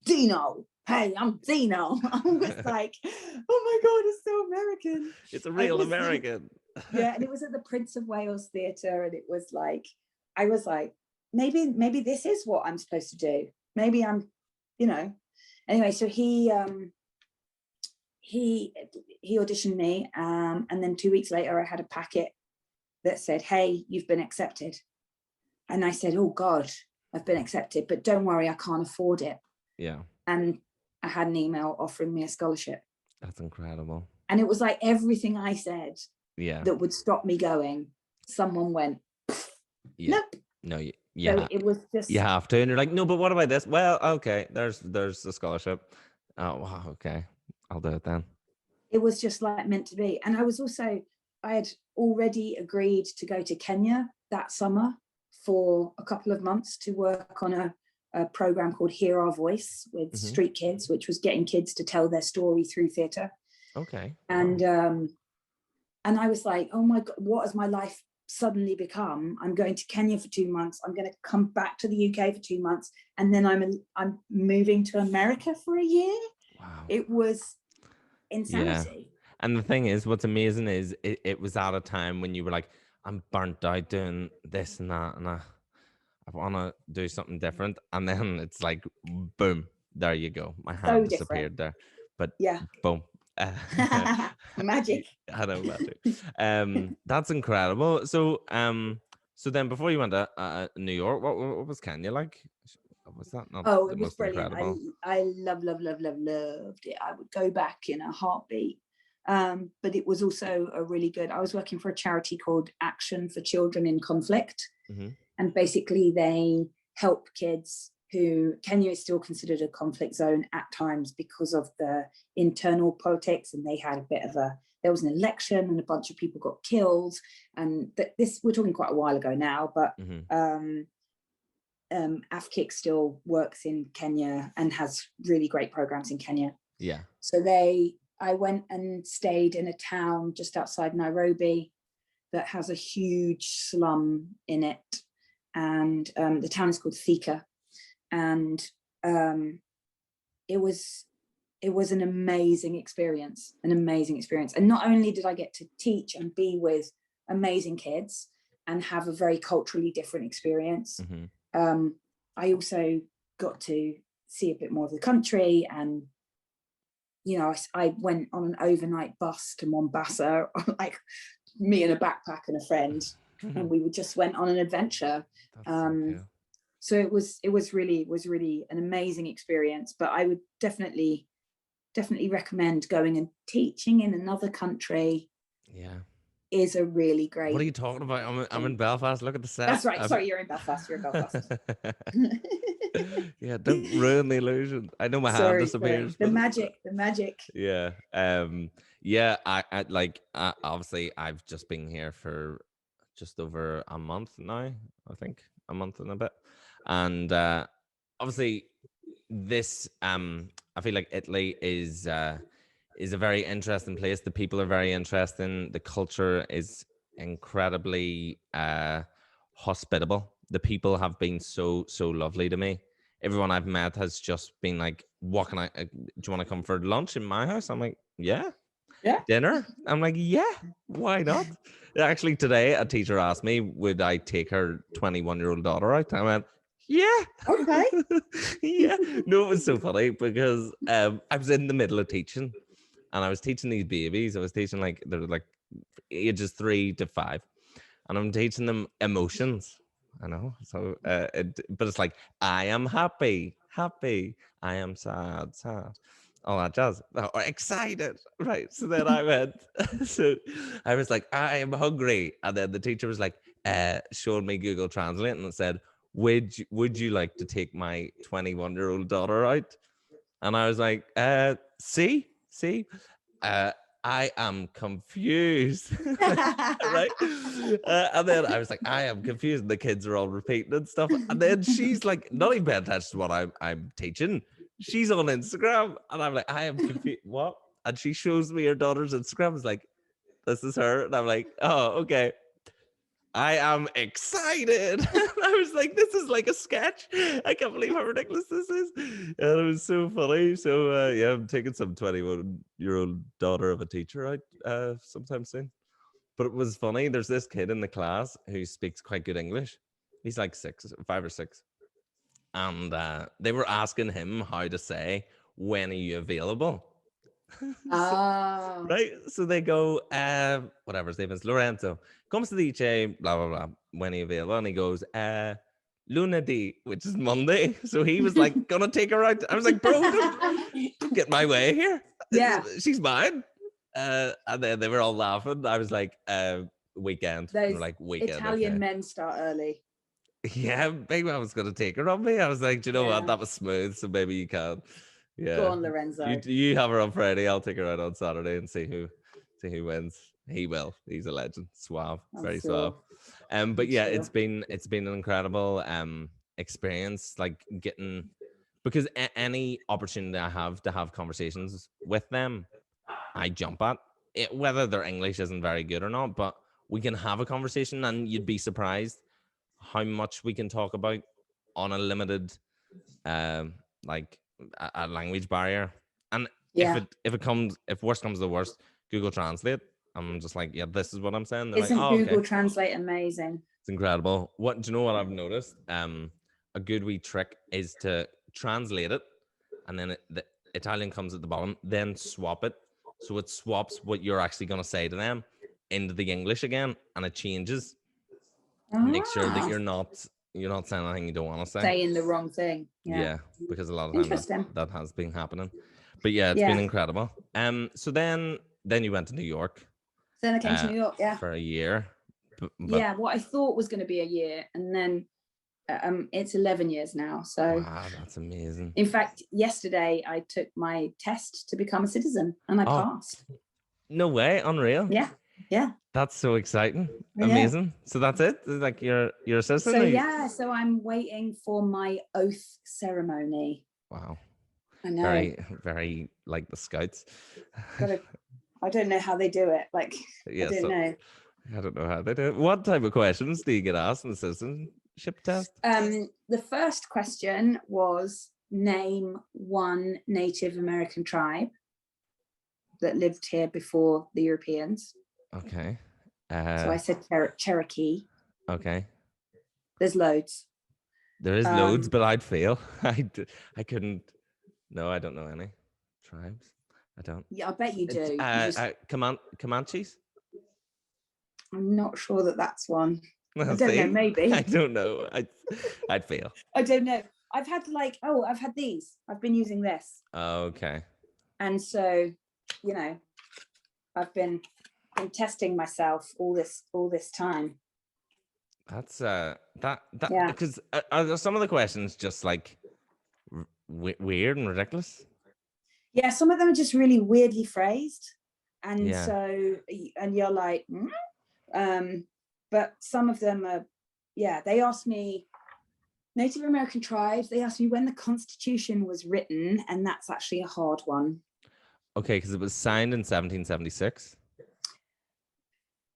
Dino, hey, I'm Dino. I was like, oh my God, it's so American. It's a real American. Yeah, and it was at the Prince of Wales Theatre, and it was like, I was like, maybe this is what I'm supposed to do. Maybe I'm, Anyway, so he auditioned me, and then 2 weeks later I had a packet that said, hey, you've been accepted. And I said, oh God, I've been accepted, but don't worry, I can't afford it. Yeah. And I had an email offering me a scholarship. That's incredible. And it was like everything I said that would stop me going, someone went, nope. No, so it was just, you have to, and you're like, no, but what about this? Well, okay, there's the scholarship. Oh wow, okay, I'll do it then. It was just like meant to be. And I had already agreed to go to Kenya that summer for a couple of months to work on a program called Hear Our Voice with street kids, which was getting kids to tell their story through theatre. Okay. And and I was like, oh my God, what has my life suddenly become? I'm going to Kenya for 2 months. I'm going to come back to the UK for 2 months, and then I'm moving to America for a year. Wow. It was insanity. Yeah. And the thing is, what's amazing is it was at a time when you were like, I'm burnt out doing this and that, and I want to do something different. And then it's like, boom, there you go. My So hand different. disappeared there. But Yeah. boom. Magic. I know, magic. That's incredible. So then before you went to New York, what was Kenya like? Was that not Oh, the it was most brilliant. incredible? I loved it. I would go back in a heartbeat. But it was also a really good, I was working for a charity called Action for Children in Conflict. Mm-hmm. And basically they help kids who, Kenya is still considered a conflict zone at times because of the internal politics. And they had there was an election and a bunch of people got killed. And this, we're talking quite a while ago now, but AFKIC still works in Kenya and has really great programs in Kenya. Yeah. So I went and stayed in a town just outside Nairobi that has a huge slum in it. And the town is called Thika. And it was an amazing experience. And not only did I get to teach and be with amazing kids and have a very culturally different experience, I also got to see a bit more of the country. And I went on an overnight bus to Mombasa, like me and a backpack and a friend, and we just went on an adventure. So it was really an amazing experience. But I would definitely recommend going and teaching in another country. Yeah. Is a really great. What are you talking about? I'm in Belfast. Look at the set. That's right. Sorry, you're in Belfast. Yeah, don't ruin the illusion. I know my hand disappears. The magic. Yeah. Yeah. I like. Obviously, I've just been here for just over a month now. I think a month and a bit, and obviously, this. I feel like Italy is a very interesting place. The people are very interesting. The culture is incredibly hospitable. The people have been so lovely to me. Everyone I've met has just been like, "What can do you want to come for lunch in my house?" I'm like, "Yeah." Dinner? I'm like, "Yeah, why not?" Actually, today a teacher asked me, would I take her 21-year-old daughter out? I went, yeah. Okay. Yeah. No, it was so funny because I was in the middle of teaching. And I was teaching these babies. I was teaching they're like ages 3 to 5, and I'm teaching them emotions. I know. So, but it's like, I am happy. I am sad. All that jazz. Or excited, right? So then I went. So I was like, I am hungry, and then the teacher was like, showed me Google Translate and said, would you like to take my 21-year-old daughter out? And I was like, see. I am confused. Right? And then I was like, I am confused. And the kids are all repeating and stuff. And then she's like, not even paying attention to what I'm teaching. She's on Instagram. And I'm like, I am confused. What? And she shows me her daughter's Instagram. I was like, this is her. And I'm like, oh, okay. I am excited. I was like, this is like a sketch. I can't believe how ridiculous this is. And it was so funny. So yeah, I'm taking some 21-year-old daughter of a teacher out sometime soon. But it was funny. There's this kid in the class who speaks quite good English. He's like 5 or 6. And they were asking him how to say, when are you available? Right? So they go, whatever his name is, Lorenzo, comes to the dice, blah, blah, blah, when are you available? And he goes, lunedì, which is Monday. So he was like, gonna take her out. I was like, bro, don't get my way here. Yeah. She's mine. And then they were all laughing. I was like, weekend. Those like, weekend. Italian men start early. Yeah, maybe I was gonna take her on me. I was like, do you know what? That was smooth, so maybe you can. Yeah. Go on, Lorenzo. You have her on Friday. I'll take her out on Saturday and see who wins. He will. He's a legend. Suave. Very suave. But yeah, it's been an incredible experience, like getting, because any opportunity I have to have conversations with them, I jump at it, whether their English isn't very good or not, but we can have a conversation and you'd be surprised how much we can talk about on a limited like a language barrier. And if worst comes to worst, Google Translate, I'm just like, yeah, this is what I'm saying. They're Isn't like, Google Translate amazing? It's incredible. What do you know what I've noticed? A good wee trick is to translate it, and then the Italian comes at the bottom, then swap it. So it swaps what you're actually going to say to them into the English again, and it changes. Make sure that you're not saying anything you don't want to say. Saying the wrong thing. Yeah, because a lot of times that has been happening. But yeah, it's been incredible. So then you went to New York. So then I came to New York, for a year. But what I thought was going to be a year, and then it's 11 years now. So wow, that's amazing. In fact, yesterday I took my test to become a citizen, and I passed. No way, unreal. Yeah. That's so exciting. Yeah. Amazing. So that's it? Like you're a citizen? So I'm waiting for my oath ceremony. Wow. I know. Very, very like the Scouts. I don't know how they do it. Like, I don't know. I don't know how they do it. What type of questions do you get asked in the citizenship test? The first question was, name one Native American tribe that lived here before the Europeans. Okay. So I said Cherokee. Okay. There's loads. There is loads, but I'd fail. I couldn't. No, I don't know any tribes. I don't. Yeah, I bet you do. Comanches? I'm not sure that's one. I don't know, maybe. I don't know. I'd fail. I don't know. I've had these. I've been using this. Okay. And so, I've been testing myself all this time. That's because are some of the questions just like weird and ridiculous? Yeah, some of them are just really weirdly phrased, and so you're like, but some of them are, they asked me Native American tribes. They asked me when the Constitution was written, and that's actually a hard one. Okay, because it was signed in 1776.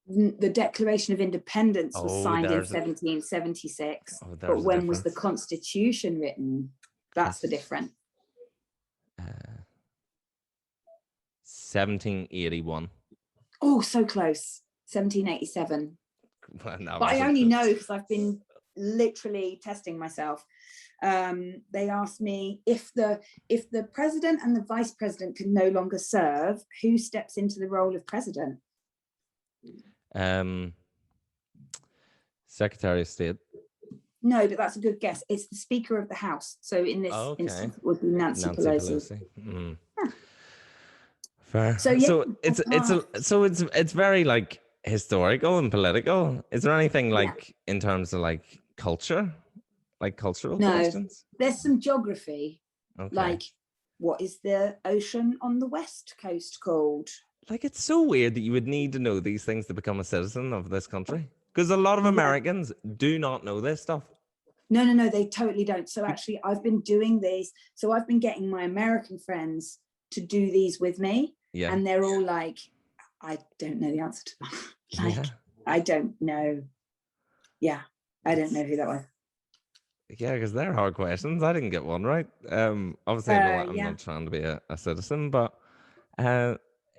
The Declaration of Independence was signed in 1776. But when was the Constitution written? That's the difference. 1781. Oh, so close. 1787. Well, but I only know because I've been literally testing myself. They asked me if the president and the vice president can no longer serve, who steps into the role of president? Secretary of State. No, but that's a good guess. It's the Speaker of the House. So in this instance, it would be Nancy Pelosi. Mm. Yeah. Fair. So it's very like historical and political. Is there anything like in terms of like culture, like cultural questions? There's some geography. Okay. Like, what is the ocean on the west coast called? Like, it's so weird that you would need to know these things to become a citizen of this country. Because a lot of Americans do not know this stuff. No, they totally don't. So actually, I've been doing these. So I've been getting my American friends to do these with me. Yeah. And they're all like, I don't know the answer to that. I don't know. Yeah, I don't know who that was. Yeah, because they're hard questions. I didn't get one right. Obviously, I'm not trying to be a citizen, but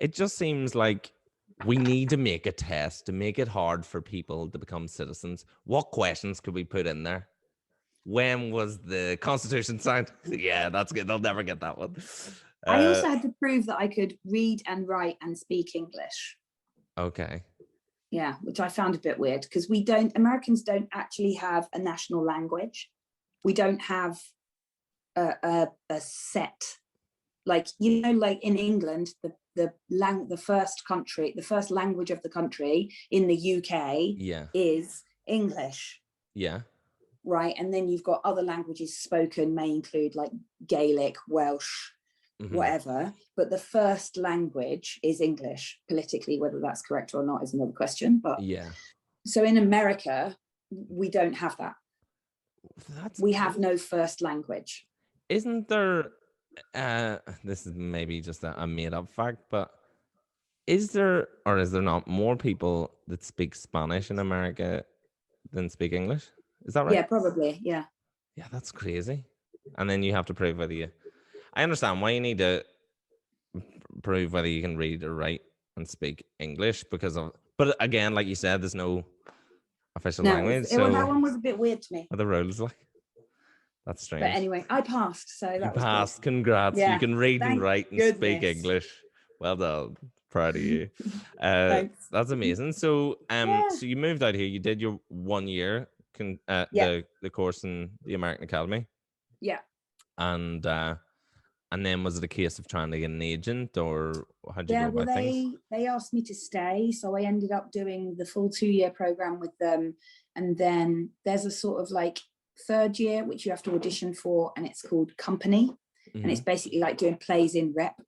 it just seems like we need to make a test to make it hard for people to become citizens. What questions could we put in there? When was the Constitution signed? Yeah, that's good. They'll never get that one. I also had to prove that I could read and write and speak English. Okay. Yeah, which I found a bit weird because Americans don't actually have a national language. We don't have a set, like, like in England, the first language of the country in the UK is English. Yeah. Right. And then you've got other languages spoken, may include like Gaelic, Welsh, whatever. But the first language is English. Politically, whether that's correct or not is another question. But so in America, we don't have that. We have no first language. Isn't there, this is maybe just a made up fact, but is there not more people that speak Spanish in America than speak English? Is that right? Yeah, probably. Yeah. Yeah, that's crazy. And then you have to prove whether I understand why you need to prove whether you can read or write and speak English but again, like you said, there's no official No, language. well, So that one was a bit weird to me. are the rules like? That's strange. But anyway, I passed, so that was passed. good. Congrats. You Yeah, can read and thank write and speak goodness. English. Well done. Proud of you. Thanks. That's amazing. So Yeah. so you moved out here. You did your 1 year Yeah. the course in the American Academy. Yeah. And then was it a case of trying to get an agent, or how'd you go Well, about things? they asked me to stay, so I ended up doing the full 2-year program with them. And then there's a sort of like third year which you have to audition for, and it's called company. And it's basically like doing plays in rep,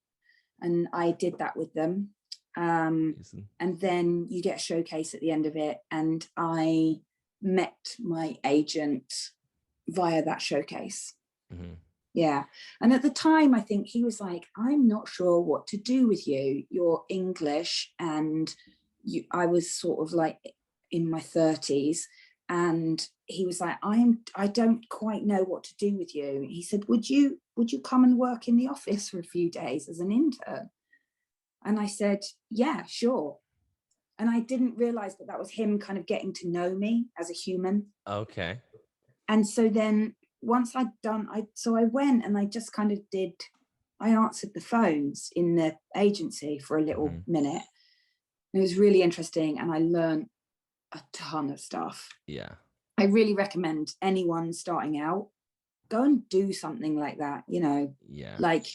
and I did that with them. And then you get a showcase at the end of it, and I met my agent via that showcase. Yeah. And at the time, I think he was like, I'm not sure what to do with you. You're English, and I was sort of like in my 30s, and he was like, I don't quite know what to do with you. He said, would you come and work in the office for a few days as an intern? And I said, yeah, sure. And I didn't realize that was him kind of getting to know me as a human. Okay. And so then once I went, and I just kind of I answered the phones in the agency for a little minute. It was really interesting, and I learned a ton of stuff. Yeah. I really recommend anyone starting out, go and do something like that, Yeah. Like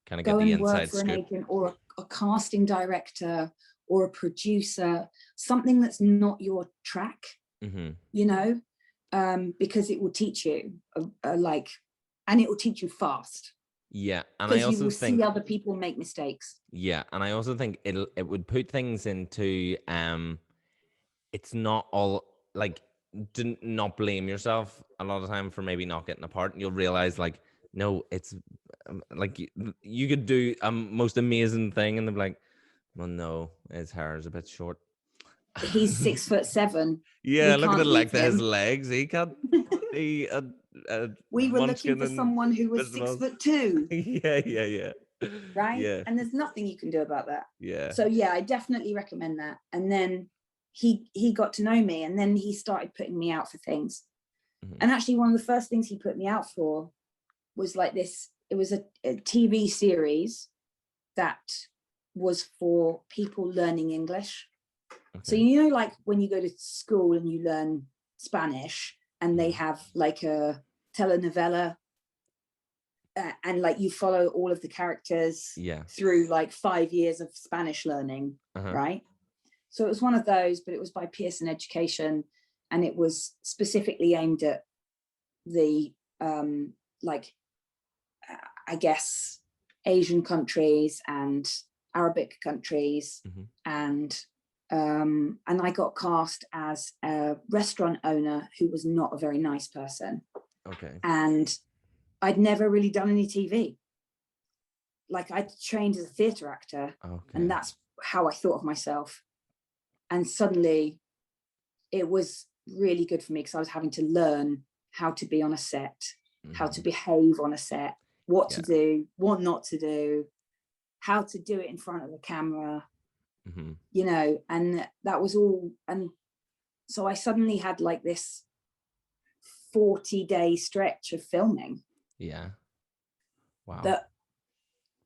kind of go get the and work inside for scoop. an agent or a casting director or a producer, something that's not your track, because it will teach you and it will teach you fast. Yeah, and because you will see other people make mistakes. Yeah, and I also think it would put things into it's not all like, do not blame yourself a lot of time for maybe not getting a part, and you'll realize like, no, it's like you could do a most amazing thing, and they're like, well, no, his hair is a bit short. He's 6'7". Yeah, look at the length of his legs. He can't be we were looking for someone who was 6'2". Yeah. Right? Yeah. And there's nothing you can do about that. Yeah. So yeah, I definitely recommend that. And then he got to know me, and then he started putting me out for things. And actually one of the first things he put me out for was like this. It was a TV series that was for people learning English. Okay. So like when you go to school and you learn Spanish, and they have like a telenovela, and like you follow all of the characters through like 5 years of Spanish learning, right? So it was one of those, but it was by Pearson Education, and it was specifically aimed at the I guess Asian countries and Arabic countries, and I got cast as a restaurant owner who was not a very nice person. Okay. And I'd never really done any TV. Like I trained as a theatre actor, and that's how I thought of myself. And suddenly it was really good for me, because I was having to learn how to be on a set, how to behave on a set, what to do, what not to do, how to do it in front of the camera, and that was all. And so I suddenly had like this 40-day stretch of filming. Yeah. Wow.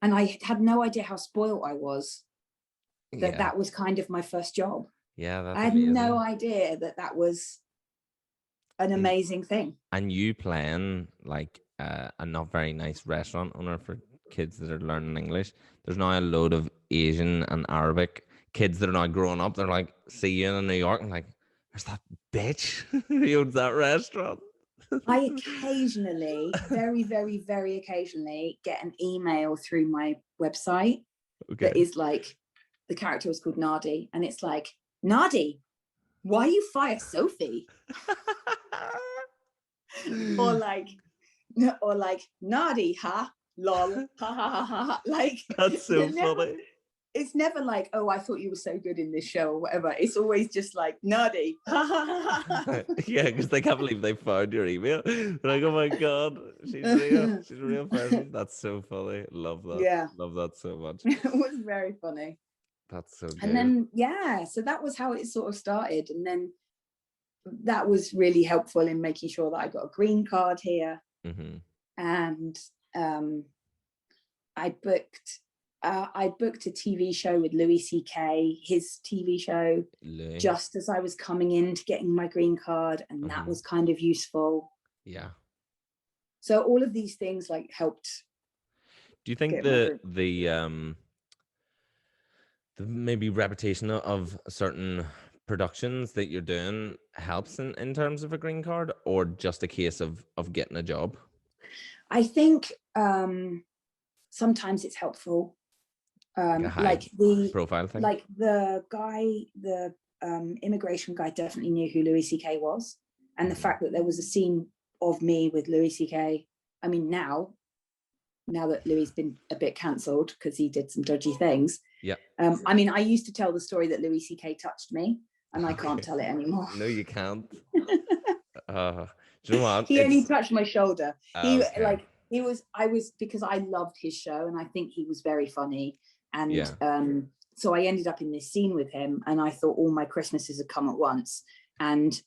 And I had no idea how spoiled I was that was kind of my first job. Yeah, that's amazing. I had no idea that was an amazing thing. And you playing like a not very nice restaurant owner for kids that are learning English. There's now a load of Asian and Arabic kids that are now growing up. They're like, see you in New York, and like, there's that bitch who owns that restaurant. I occasionally, very, very, very occasionally, get an email through my website that is like, the character was called Nadi, and it's like, Nadi, why you fire Sophie? or like Nadi, ha, lol, ha ha ha ha. Like, that's so funny. It's never like, oh, I thought you were so good in this show or whatever. It's always just like, Nadi. Yeah, because they can't believe they found your email. They're like, oh my God, she's real. She's a real person. That's so funny. Love that. Yeah. Love that so much. It was very funny. That's so good. And then, so that was how it sort of started. And then that was really helpful in making sure that I got a green card here. Mm-hmm. And I booked a TV show with Louis C.K., his TV show, Louie. just as I was coming into getting my green card, and that was kind of useful. Yeah. So all of these things like helped. Do you think the maybe reputation of certain productions that you're doing helps in terms of a green card, or just a case of getting a job? I think sometimes it's helpful. Like the profile thing. Like the immigration guy definitely knew who Louis C.K. was, and the fact that there was a scene of me with Louis C.K. I mean, now that Louis's been a bit cancelled because he did some dodgy things. Yeah. I mean, I used to tell the story that Louis C.K. touched me, and I can't tell it anymore. No, you can't. Do you know what? He only touched my shoulder. Okay. I was because I loved his show, and I think he was very funny. And so I ended up in this scene with him, and I thought all my Christmases had come at once. And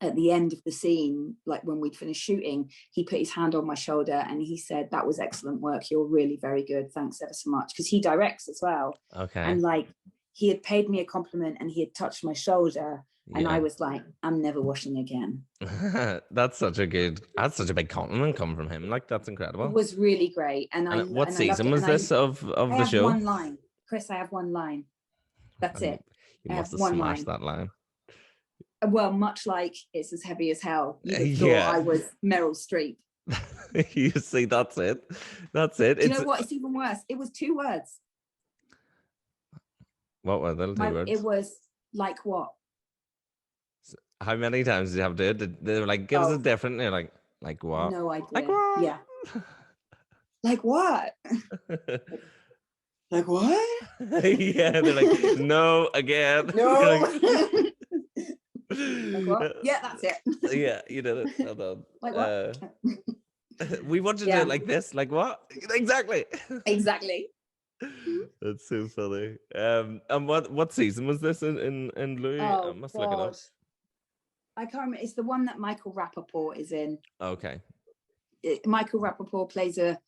at the end of the scene, like when we'd finished shooting, he put his hand on my shoulder and he said, "That was excellent work. You're really very good. Thanks ever so much." Because he directs as well. Okay. And like he had paid me a compliment and he had touched my shoulder. And I was like, "I'm never washing again." That's such a big compliment coming from him. Like, that's incredible. It was really great. And what season was this of the show? One line, Chris. I have one line. That's it. You must have smashed that line. Well, much like It's As Heavy as Hell. You thought I was Meryl Streep. You see, that's it. Do you know what? It's even worse. It was 2 words. What were the 2 words? It was like what? How many times did you have to do it? They were like, give us a different. And you're like what? No idea. Like what? Yeah. Like what? Like what? Yeah, they're like, no, again. No. Like what? Yeah, that's it. Yeah, you did it. Well done. Like what? We want to do it like this. Like what? Exactly. Exactly. That's so funny. And what season was this in Louie? I must look it up. I can't remember. It's the one that Michael Rappaport is in. Okay. Michael Rappaport plays a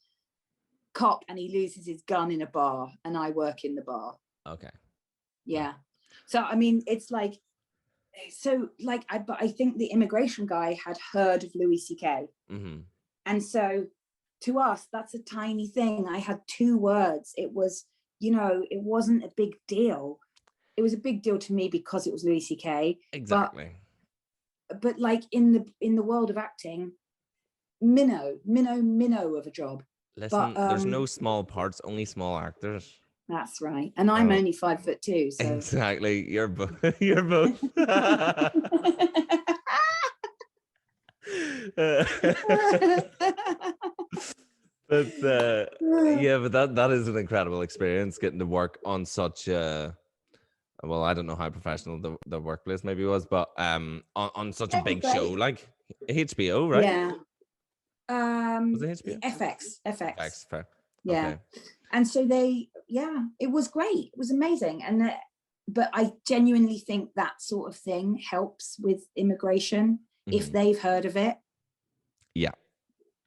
cop and he loses his gun in a bar, and I work in the bar. Okay. Yeah. So I mean, it's like, but I think the immigration guy had heard of Louis C.K. Mm-hmm. And so to us, that's a tiny thing. I had 2 words. It was, it wasn't a big deal. It was a big deal to me because it was Louis C.K. Exactly. But like in the world of acting, minnow of a job. Listen, there's no small parts, only small actors. That's right. And I'm only 5'2". So exactly. You're both. You're both. But that is an incredible experience, getting to work on such well, I don't know how professional the workplace maybe was, but on such a big show like HBO, right? Yeah. Was it HBO? FX. Fair. Yeah. Okay. And so it was great. It was amazing. But I genuinely think that sort of thing helps with immigration if they've heard of it. Yeah,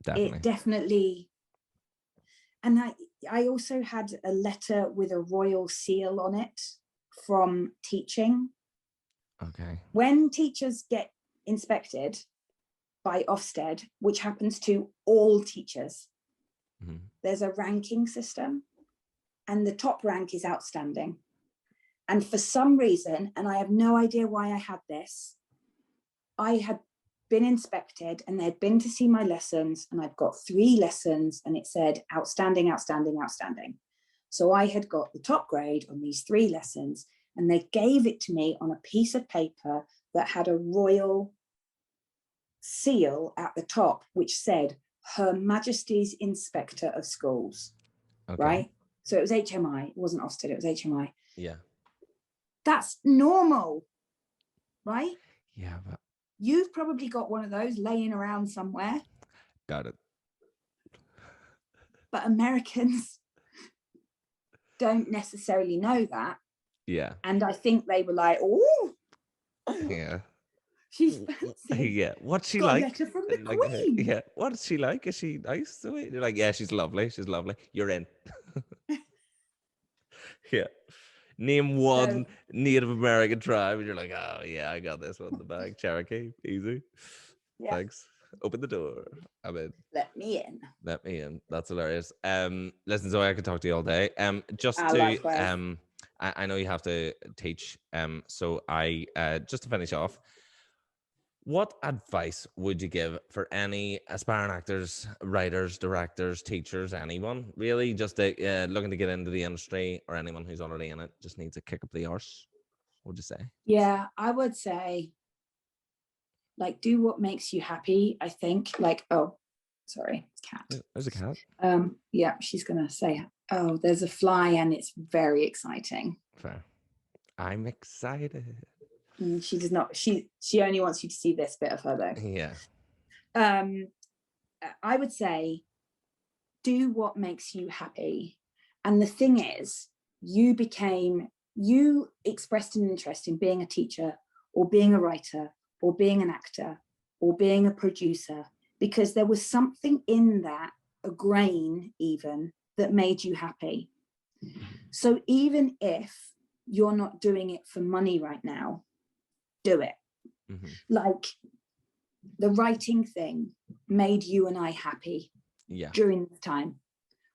definitely. It definitely. And I also had a letter with a royal seal on it from teaching. Okay. When teachers get inspected by Ofsted, which happens to all teachers, there's a ranking system, and the top rank is outstanding. And for some reason, and I have no idea why I had this, I had been inspected and they'd been to see my lessons, and I'd got 3 lessons and it said outstanding, outstanding, outstanding. So I had got the top grade on these 3 lessons, and they gave it to me on a piece of paper that had a royal seal at the top, which said Her Majesty's Inspector of Schools. Okay. Right? So it was HMI. It wasn't Ofsted, it was HMI. Yeah. That's normal, right? Yeah. But you've probably got one of those laying around somewhere. Got it. But Americans don't necessarily know that. Yeah. And I think they were like, oh, Yeah. She's fancy. Yeah. What's she Got like? a letter from the Like, Queen. yeah. What's she like? Is she nice? You're like, yeah, she's lovely. She's lovely. You're in. Yeah. Name one Native American tribe, and you're like, oh yeah, I got this one in the bag. Cherokee, easy. Yeah. Thanks. Open the door. I'm in. Let me in. Let me in. That's hilarious. Listen, Zoe, I could talk to you all day. Just to likewise. I know you have to teach. So I just to finish off, what advice would you give for any aspiring actors, writers, directors, teachers, anyone really just looking to get into the industry, or anyone who's already in it just needs a kick up the arse? What would you say? Yeah, I would say, like, do what makes you happy. I think, like, oh, sorry, cat. There's a cat. Yeah, she's gonna say, oh, there's a fly, and it's very exciting. Fair. I'm excited. She does not. She only wants you to see this bit of her, though. Yeah. I would say, do what makes you happy. And the thing is, you expressed an interest in being a teacher, or being a writer, or being an actor, or being a producer, because there was something in that, a grain even, that made you happy. So even if you're not doing it for money right now, do it. Mm-hmm. Like, the writing thing made you and I happy. Yeah. During the time,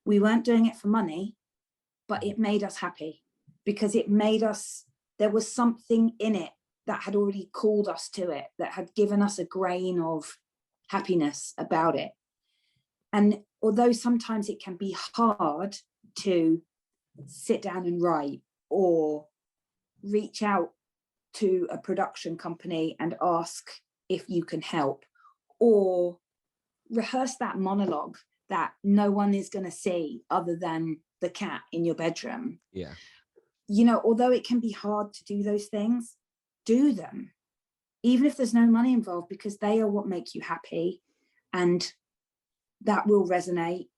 we weren't doing it for money, but it made us happy, because it made us, there was something in it that had already called us to it, that had given us a grain of happiness about it. And although sometimes it can be hard to sit down and write, or reach out to a production company and ask if you can help, or rehearse that monologue that no one is going to see other than the cat in your bedroom. Yeah. You know, although it can be hard to do those things, do them, even if there's no money involved, because they are what make you happy, and that will resonate,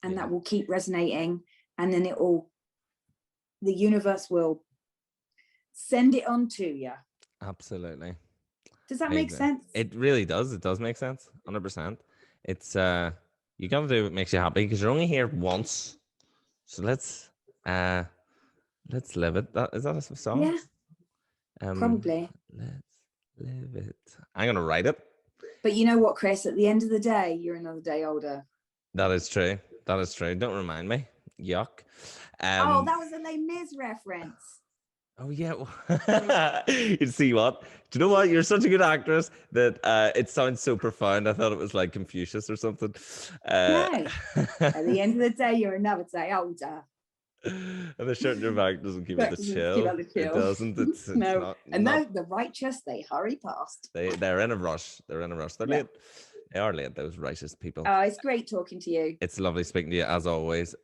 and that will keep resonating, and then the universe will send it on to you. Absolutely. Does that make sense? It really does. It does make sense. 100%. It's you gotta do what makes you happy, because you're only here once. So let's live it. Is that a song? Yeah. Probably. Let's live it. I'm gonna write it. But you know what, Chris? At the end of the day, you're another day older. That is true. That is true. Don't remind me. Yuck. Oh, that was a Les Mis reference. Oh yeah. You see what? Do you know what? You're such a good actress that it sounds so profound. I thought it was like Confucius or something. No. At the end of the day, you're another day older. And the shirt in your back doesn't keep it the chill. It doesn't. It's no. Not, and now the righteous, they hurry past. They're in a rush. They're in a rush. They're late. They are late, those righteous people. Oh, it's great talking to you. It's lovely speaking to you, as always.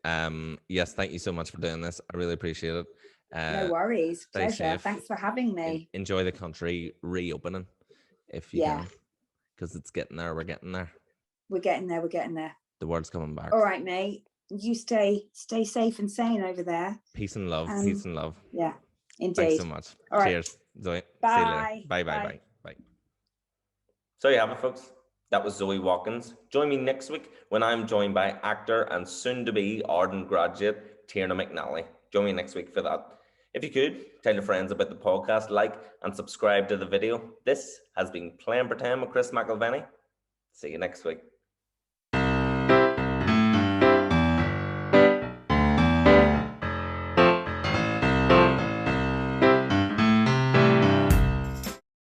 Yes, thank you so much for doing this. I really appreciate it. No worries. Pleasure. Safe. Thanks for having me. Enjoy the country reopening, if you can, because it's getting there. We're getting there. We're getting there. We're getting there. The world's coming back. All right, mate. You stay safe and sane over there. Peace and love. Peace and love. Yeah, indeed. Thanks so much. All right. Cheers, Zoe. Bye. See you later. Bye. Bye. Bye. So you have it, folks. That was Zoe Watkins. Join me next week when I'm joined by actor and soon-to-be ardent graduate Tierna McNally. Join me next week for that. If you could, tell your friends about the podcast, like and subscribe to the video. This has been Playing Pretend with Chris McIlvenny. See you next week.